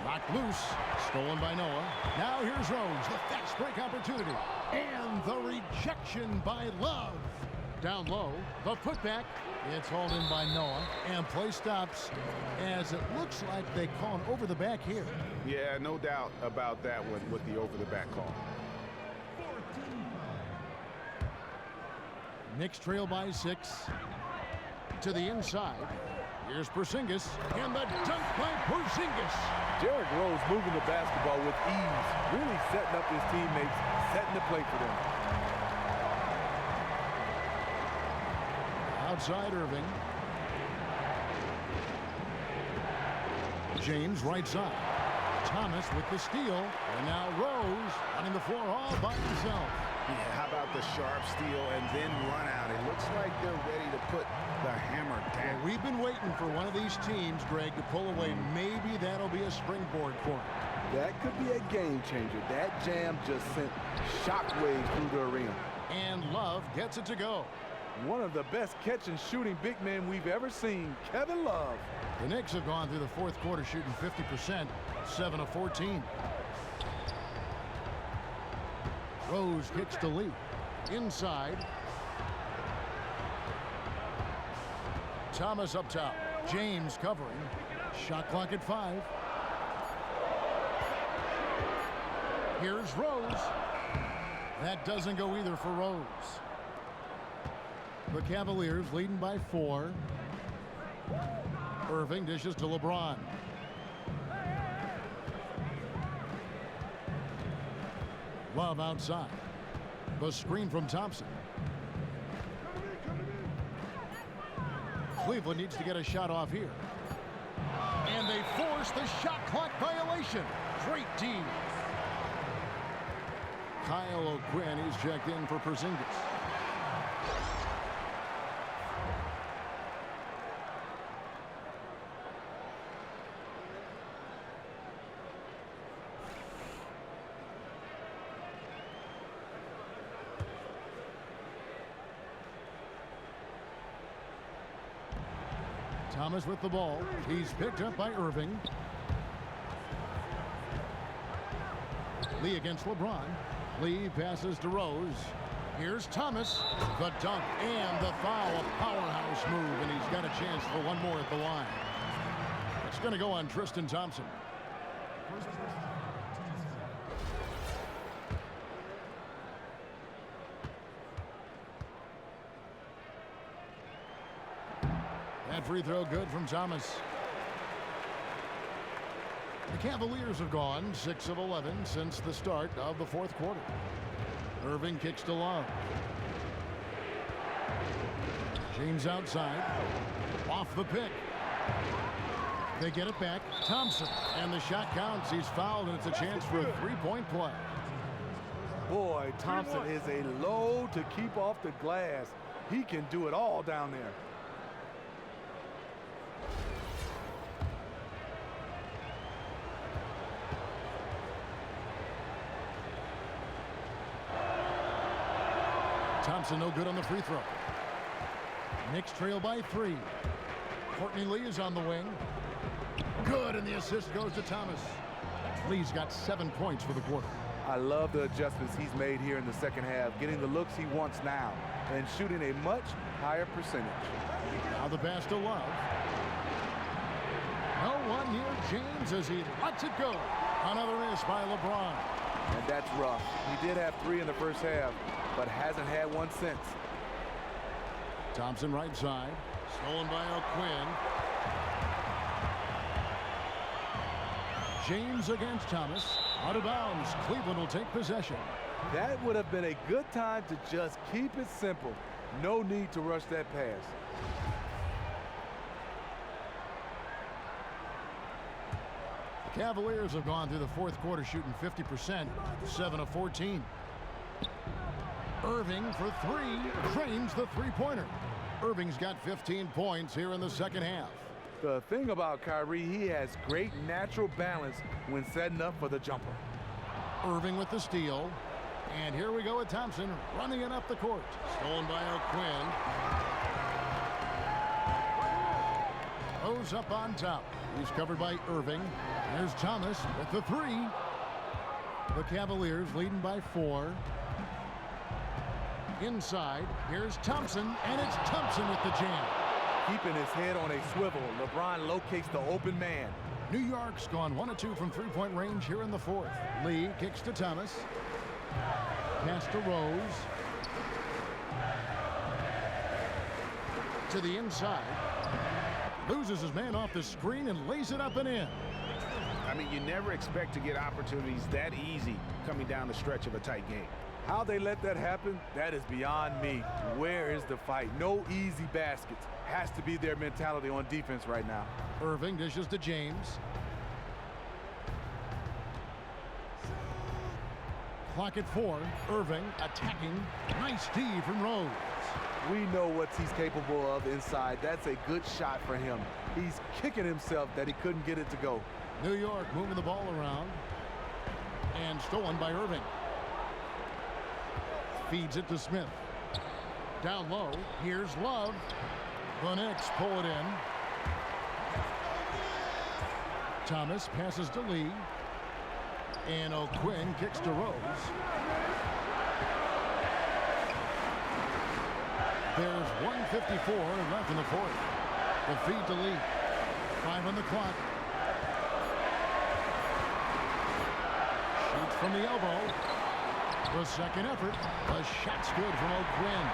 Knocked loose. Stolen by Noah. Now here's Rose. The fast break opportunity. And the rejection by Love. Down low. The putback. It's hauled in by Noah. And play stops as it looks like they call an over the back here. Yeah, no doubt about that one with the over the back call. Knicks trail by 6. To the inside. Here's Porzingis. And the dunk by Porzingis. Derrick Rose moving the basketball with ease, really setting up his teammates, setting the play for them. Outside Irving. James right side. Thomas with the steal. And now Rose running the floor all by himself. Yeah, how about the sharp steal and then run out? It looks like they're ready to put the hammer down. Well, we've been waiting for one of these teams, Greg, to pull away. Maybe that'll be a springboard for them. That could be a game changer. That jam just sent shockwaves through the arena. And Love gets it to go. One of the best catch and shooting big men we've ever seen, Kevin Love. The Knicks have gone through the fourth quarter shooting 50%, 7 of 14. Rose kicks to Lee. Inside. Thomas up top. James covering. Shot clock at 5. Here's Rose. That doesn't go either for Rose. The Cavaliers leading by 4. Irving dishes to LeBron. Love outside. The screen from Thompson. Cleveland needs to get a shot off here. And they force the shot clock violation. Great D. Kyle O'Quinn is checked in for Porzingis. Thomas with the ball. He's picked up by Irving. Lee against LeBron. Lee passes to Rose. Here's Thomas. The dunk and the foul. A powerhouse move, and he's got a chance for one more at the line. It's going to go on Tristan Thompson. That free throw good from Thomas. The Cavaliers have gone 6 of 11 since the start of the fourth quarter. Irving kicks to Love. James outside. Off the pick. They get it back. Thompson. And the shot counts. He's fouled, and it's a chance for a three-point play. Boy, Thompson is a load to keep off the glass. He can do it all down there. Thompson no good on the free throw. Knicks trail by 3. Courtney Lee is on the wing. Good, and the assist goes to Thomas. Lee's got 7 points for the quarter. I love the adjustments he's made here in the second half, getting the looks he wants now and shooting a much higher percentage. Now the pass to Love. No one near James as he lets it go. Another miss by LeBron. And that's rough. He did have 3 in the first half, but hasn't had one since. Thompson right side. Stolen by O'Quinn. James against Thomas. Out of bounds. Cleveland will take possession. That would have been a good time to just keep it simple. No need to rush that pass. The Cavaliers have gone through the fourth quarter shooting 50%, 7 of 14. Irving for 3, drains the three-pointer. Irving's got 15 points here in the second half. The thing about Kyrie, he has great natural balance when setting up for the jumper. Irving with the steal. And here we go with Thompson running it up the court. Stolen by O'Quinn. Rose up on top. He's covered by Irving. There's Thomas with the three. The Cavaliers leading by 4. Inside, here's Thompson, and it's Thompson with the jam. Keeping his head on a swivel, LeBron locates the open man. New York's gone 1 of 2 from three-point range here in the 4th. Lee kicks to Thomas. Pass to Rose. To the inside. Loses his man off the screen and lays it up and in. I mean, you never expect to get opportunities that easy coming down the stretch of a tight game. How they let that happen, that is beyond me. Where is the fight? No easy baskets. Has to be their mentality on defense right now. Irving dishes to James. Clock at 4. Irving attacking. Nice D from Rose. We know what he's capable of inside. That's a good shot for him. He's kicking himself that he couldn't get it to go. New York moving the ball around. And stolen by Irving. Feeds it to Smith. Down low. Here's Love. The Knicks pull it in. Thomas passes to Lee. And O'Quinn kicks to Rose. There's 1:54 left in the 4th. The feed to Lee. 5 on the clock. Shoots from the elbow. The second effort. The shot's good from O'Quinn.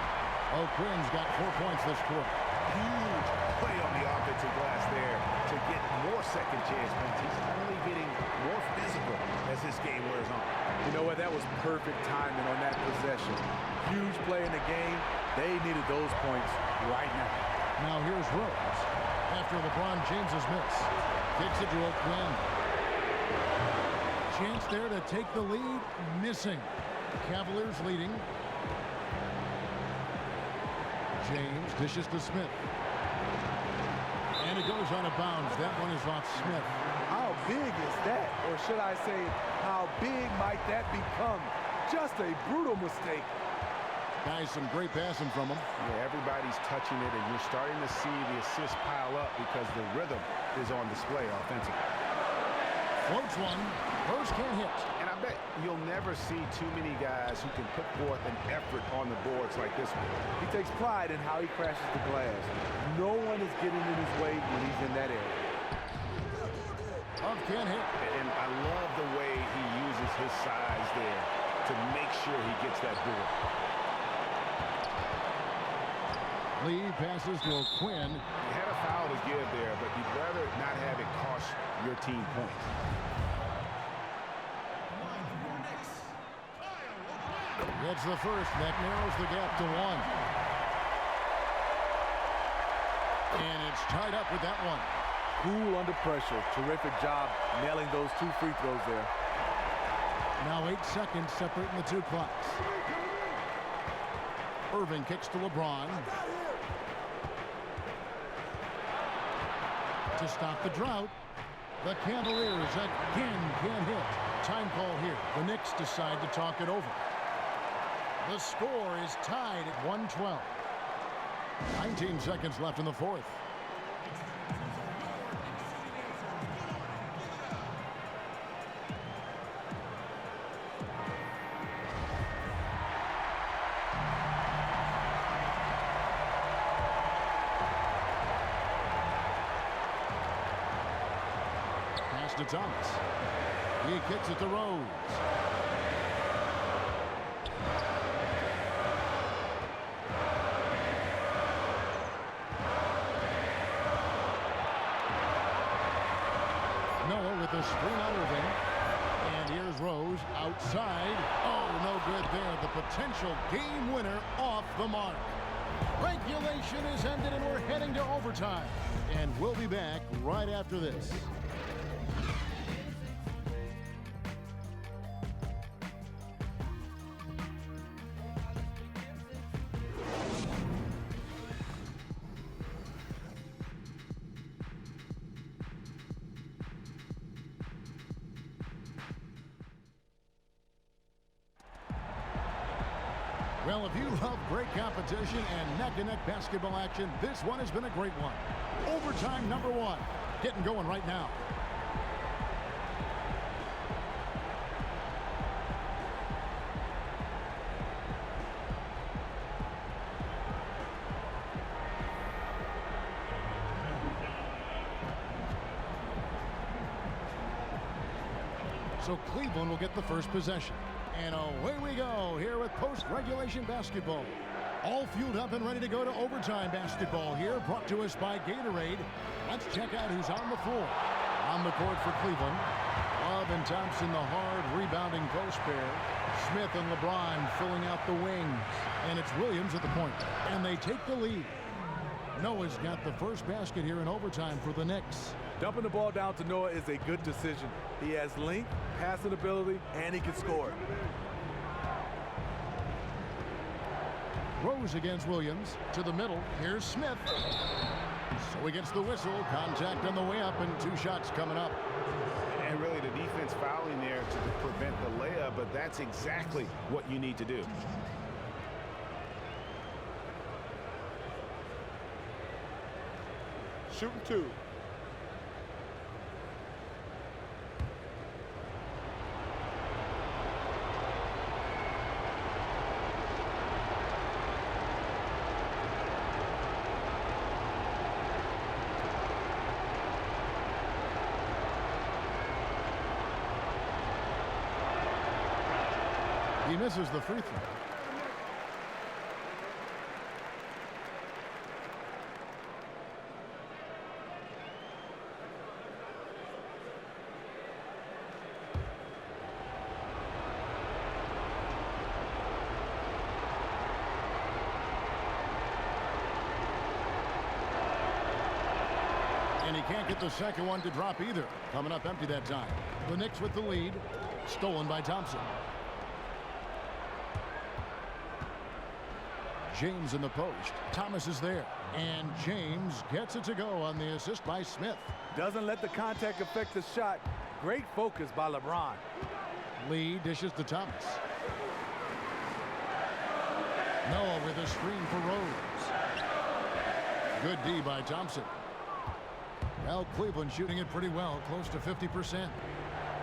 O'Quinn's got 4 points this quarter. Huge play on the offensive glass there to get more second chance points. He's only getting more physical as this game wears on. You know what? That was perfect timing on that possession. Huge play in the game. They needed those points right now. Now here's Rose. After LeBron James's miss. Kicks it to O'Quinn. Chance there to take the lead. Missing. Cavaliers leading. James dishes to Smith. And it goes out of bounds. That one is off Smith. How big is that? Or should I say, how big might that become? Just a brutal mistake. Guys, some great passing from him. Yeah, everybody's touching it, and you're starting to see the assists pile up because the rhythm is on display offensively. Floats one. Rose can't hit. And I bet you'll never see too many guys who can put forth an effort on the boards like this one. He takes pride in how he crashes the glass. No one is getting in his way when he's in that area. Love can't hit. And I love the way he uses his size there to make sure he gets that board. Lee passes to O'Quinn. You had a foul to give there, but you'd rather not have it cost your team points. Gets the first. That narrows the gap to 1. And it's tied up with that one. Cool under pressure. Terrific job nailing those 2 free throws there. Now 8 seconds separating the 2 clocks. Irving kicks to LeBron. To stop the drought. The Cavaliers again can't hit. Time call here. The Knicks decide to talk it over. The score is tied at 112. 19 seconds left in the 4th. Pass to Thomas. He kicks it to Rose. Noah with the screen on Irving. And here's Rose outside. Oh, no good there. The potential game winner off the mark. Regulation is ended and we're heading to overtime. And we'll be back right after this. Well, if you love great competition and neck-to-neck basketball action, this one has been a great one. Overtime number 1. Getting going right now. So Cleveland will get the first possession. And away we go here with post-regulation basketball. All fueled up and ready to go to overtime basketball here, brought to us by Gatorade. Let's check out who's on the floor. On the court for Cleveland, Love and Thompson, the hard rebounding post pair. Smith and LeBron filling out the wings. And it's Williams at the point. And they take the lead. Noah's got the first basket here in overtime for the Knicks. Dumping the ball down to Noah is a good decision. He has length, passing ability, and he can score. Rose against Williams. To the middle. Here's Smith. So he gets the whistle. Contact on the way up and 2 shots coming up. And really the defense fouling there to prevent the layup, but that's exactly what you need to do. Shooting 2. He misses the free throw. And he can't get the second one to drop either. Coming up empty that time. The Knicks with the lead. Stolen by Thompson. James in the post. Thomas is there. And James gets it to go on the assist by Smith. Doesn't let the contact affect the shot. Great focus by LeBron. Lee dishes to Thomas. Noah with a screen for Rose. Good D by Thompson. Well, Cleveland shooting it pretty well, close to 50%.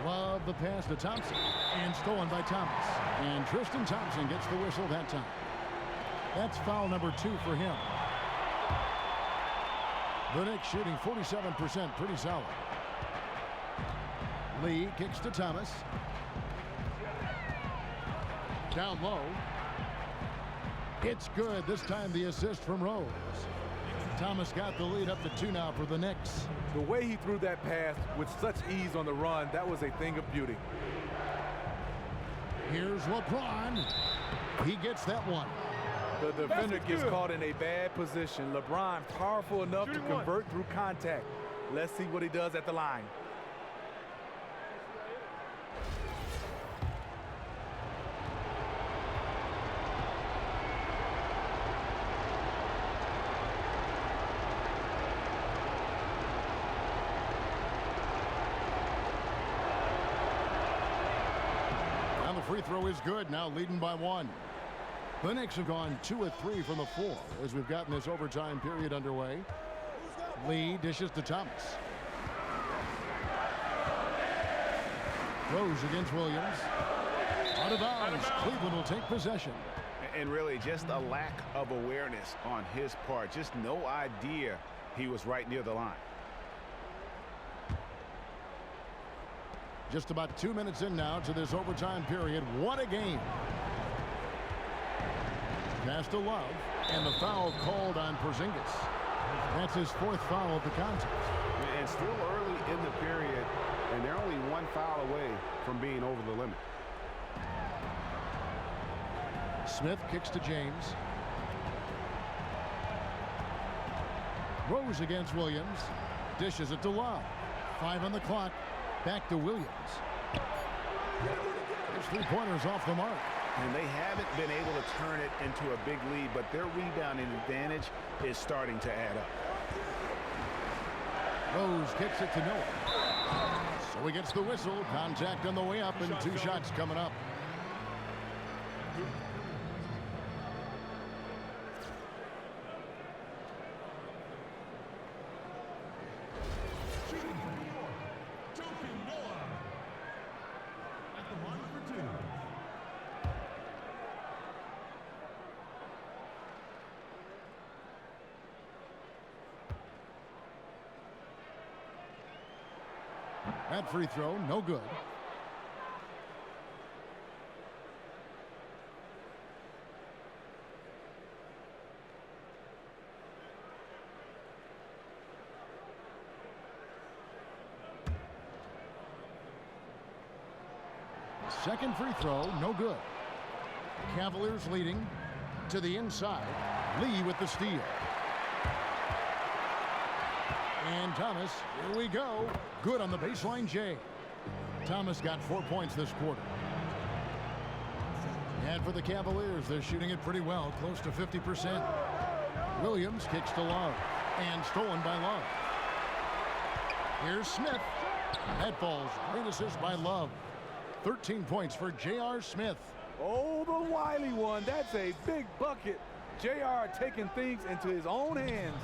Love the pass to Thompson. And stolen by Thomas. And Tristan Thompson gets the whistle that time. That's foul number 2 for him. The Knicks shooting 47%, pretty solid. Lee kicks to Thomas. Down low. It's good. This time the assist from Rose. Thomas got the lead up to 2 now for the Knicks. The way he threw that pass with such ease on the run, that was a thing of beauty. Here's LeBron. He gets that one. The defender gets caught in a bad position. LeBron powerful enough to convert through contact. Let's see what he does at the line. And the free throw is good, now leading by 1. The Knicks have gone 2 of 3 from the floor as we've gotten this overtime period underway. Lee dishes to Thomas. Rose against Williams. Out of bounds. Cleveland will take possession. And really just a lack of awareness on his part. Just no idea he was right near the line. Just about 2 minutes in now to this overtime period. What a game. Pass to Love, and the foul called on Porzingis. That's his 4th foul of the contest. And still early in the period, and they're only 1 foul away from being over the limit. Smith kicks to James. Rose against Williams. Dishes it to Love. 5 on the clock. Back to Williams. There's 3-pointers off the mark. And they haven't been able to turn it into a big lead, but their rebounding advantage is starting to add up. Rose kicks it to Noah. So he gets the whistle. Contact on the way up and 2 shots coming up. That free throw, no good. Second free throw, no good. Cavaliers leading to the inside. Lee with the steal. And Thomas, here we go. Good on the baseline, Jay. Thomas got 4 points this quarter. And for the Cavaliers, they're shooting it pretty well, close to 50%. Williams kicks to Love, and stolen by Love. Here's Smith. That falls. Great assist by Love. 13 points for J.R. Smith. Oh, the wily one. That's a big bucket. J.R. taking things into his own hands.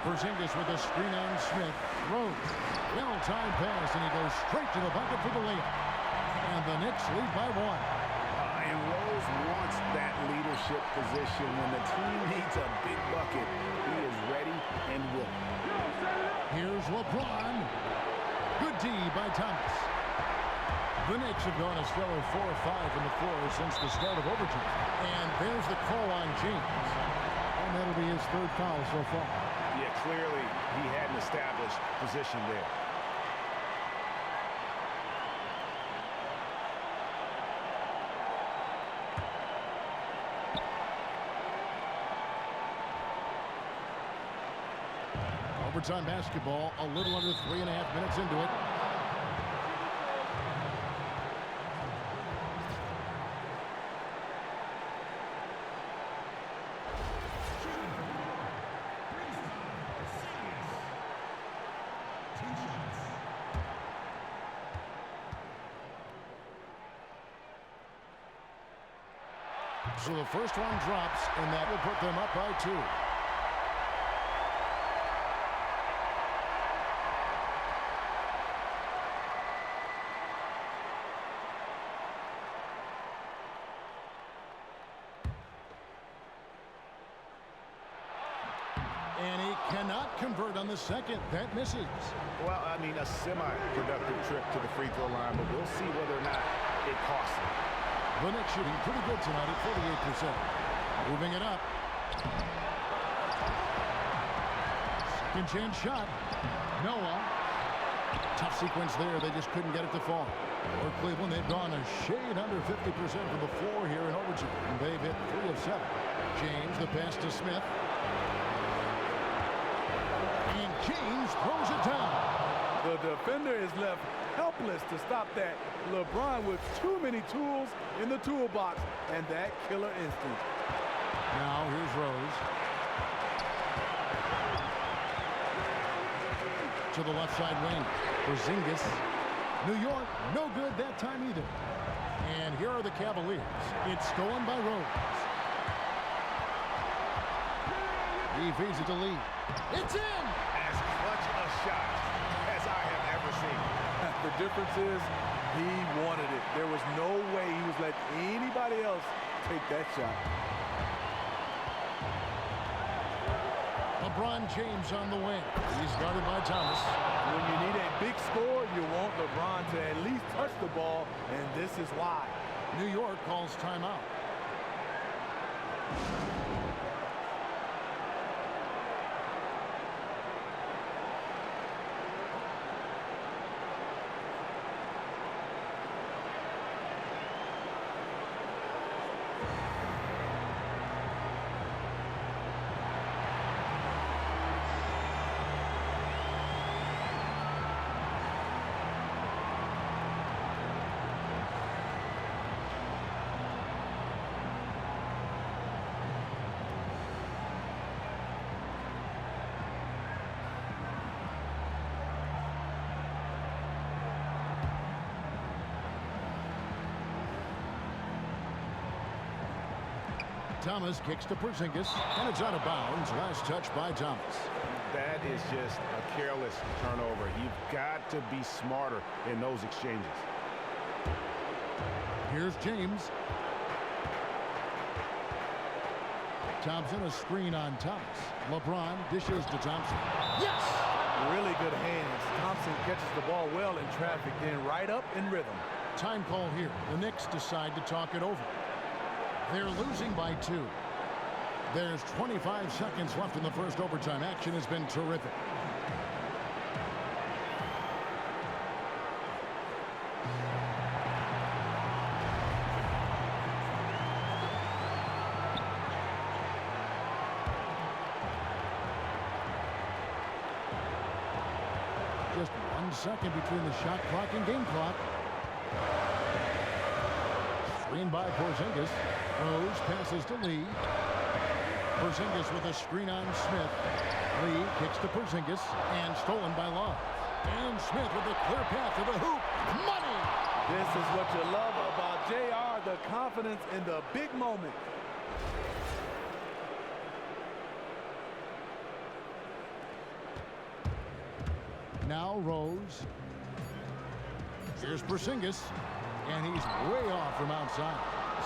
Porzingis with a screen on Smith. Rose. Well-timed pass, and he goes straight to the bucket for the layup. And the Knicks lead by 1. And Rose wants that leadership position. When the team needs a big bucket, he is ready and willing. Here's LeBron. Good D by Thomas. The Knicks have gone a stellar 4 or 5 from the floor since the start of overtime. And there's the call on James. And that'll be his 3rd foul so far. Yeah, clearly he had an established position there. Overtime basketball, a little under 3.5 minutes into it. So the first one drops, and that will put them up by 2. And he cannot convert on the second. That misses. Well, I mean, a semi-productive trip to the free throw line, but we'll see whether or not it costs him. The Knicks shooting pretty good tonight at 48%. Moving it up. Second chance shot. Noah. Tough sequence there. They just couldn't get it to fall. For Cleveland, they've gone a shade under 50% from the floor here in overtime. They've hit 3 of 7. James, the pass to Smith. And James throws it down. The defender is left helpless to stop that. LeBron with too many tools in the toolbox and that killer instinct. Now here's Rose. To the left side wing. Porzingis. New York, no good that time either. And here are the Cavaliers. It's stolen by Rose. He feeds it to Lee. It's in! As clutch a shot as I have ever seen. The difference is he wanted it. There was no way he was letting anybody else take that shot. LeBron James on the wing. He's guarded by Thomas. When you need a big score, you want LeBron to at least touch the ball, and this is why. New York calls timeout. Thomas kicks to Porzingis, and it's out of bounds. Last touch by Thomas. That is just a careless turnover. You've got to be smarter in those exchanges. Here's James. Thompson, a screen on Thomas. LeBron dishes to Thompson. Yes! Really good hands. catches the ball well in traffic, then right up in rhythm. Time call here. The Knicks decide to talk it over. They're losing by 2. There's 25 seconds left in the first overtime. Action has been terrific. Just 1 second between the shot clock and game clock. Screen by Porzingis. Rose passes to Lee. Porzingis with a screen on Smith. Lee kicks to Porzingis and stolen by Love. And Smith with a clear path to the hoop. Money! This is what you love about JR, the confidence in the big moment. Now Rose. Here's Porzingis. And he's way off from outside.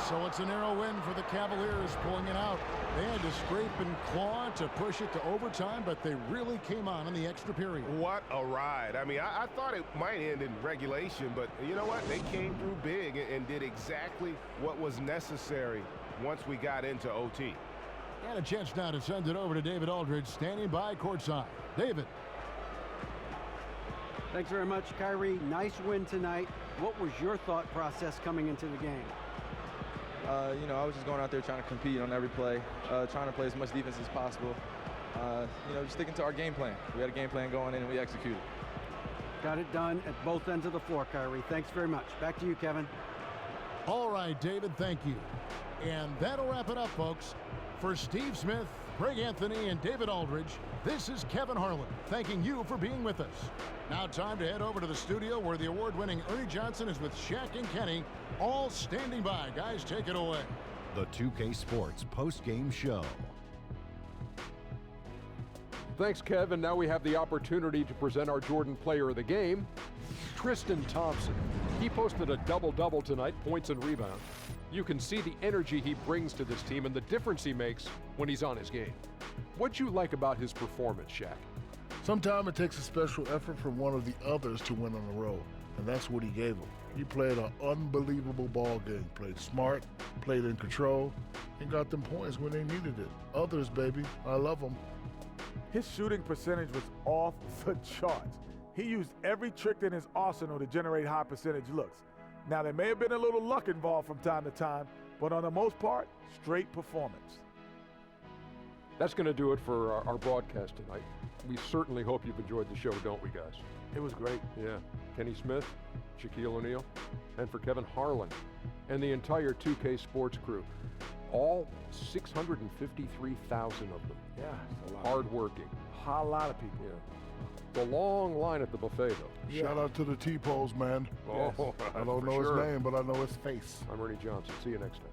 So it's a narrow win for the Cavaliers, pulling it out. They had to scrape and claw to push it to overtime, but they really came on in the extra period. What a ride. I mean, I thought it might end in regulation, but you know what? They came through big and did exactly what was necessary once we got into OT. And a chance now to send it over to David Aldridge, standing by courtside. David. Thanks very much, Kyrie. Nice win tonight. What was your thought process coming into the game? You know, I was just going out there trying to compete on every play, trying to play as much defense as possible. You know, just sticking to our game plan. We had a game plan going in and we executed. Got it done at both ends of the floor, Kyrie. Thanks very much. Back to you, Kevin. All right, David, thank you. And that'll wrap it up, folks. For Steve Smith, Greg Anthony, and David Aldridge, this is Kevin Harlan, thanking you for being with us. Now time to head over to the studio where the award-winning Ernie Johnson is with Shaq and Kenny, all standing by. Guys, take it away. The 2K Sports post-game show. Thanks, Kevin. Now we have the opportunity to present our Jordan Player of the Game, Tristan Thompson. He posted a double-double tonight, points and rebounds. You can see the energy he brings to this team and the difference he makes when he's on his game. What'd you like about his performance, Shaq? Sometimes it takes a special effort from one of the others to win on the road, and that's what he gave them. He played an unbelievable ball game, played smart, played in control, and got them points when they needed it. Others, baby, I love them. His shooting percentage was off the charts. He used every trick in his arsenal to generate high percentage looks. Now, there may have been a little luck involved from time to time, but on the most part, straight performance. That's going to do it for our broadcast tonight. We certainly hope you've enjoyed the show, don't we, guys? It was great. Yeah. Kenny Smith, Shaquille O'Neal, and for Kevin Harlan and the entire 2K Sports crew. All 653,000 of them. Yeah, it's a lot. Hard-working. A lot of people. Yeah. The long line at the buffet, though. Yeah. Shout out to the T-Pose, man. Oh, I don't know his name, but I know his face. I'm Ernie Johnson. See you next time.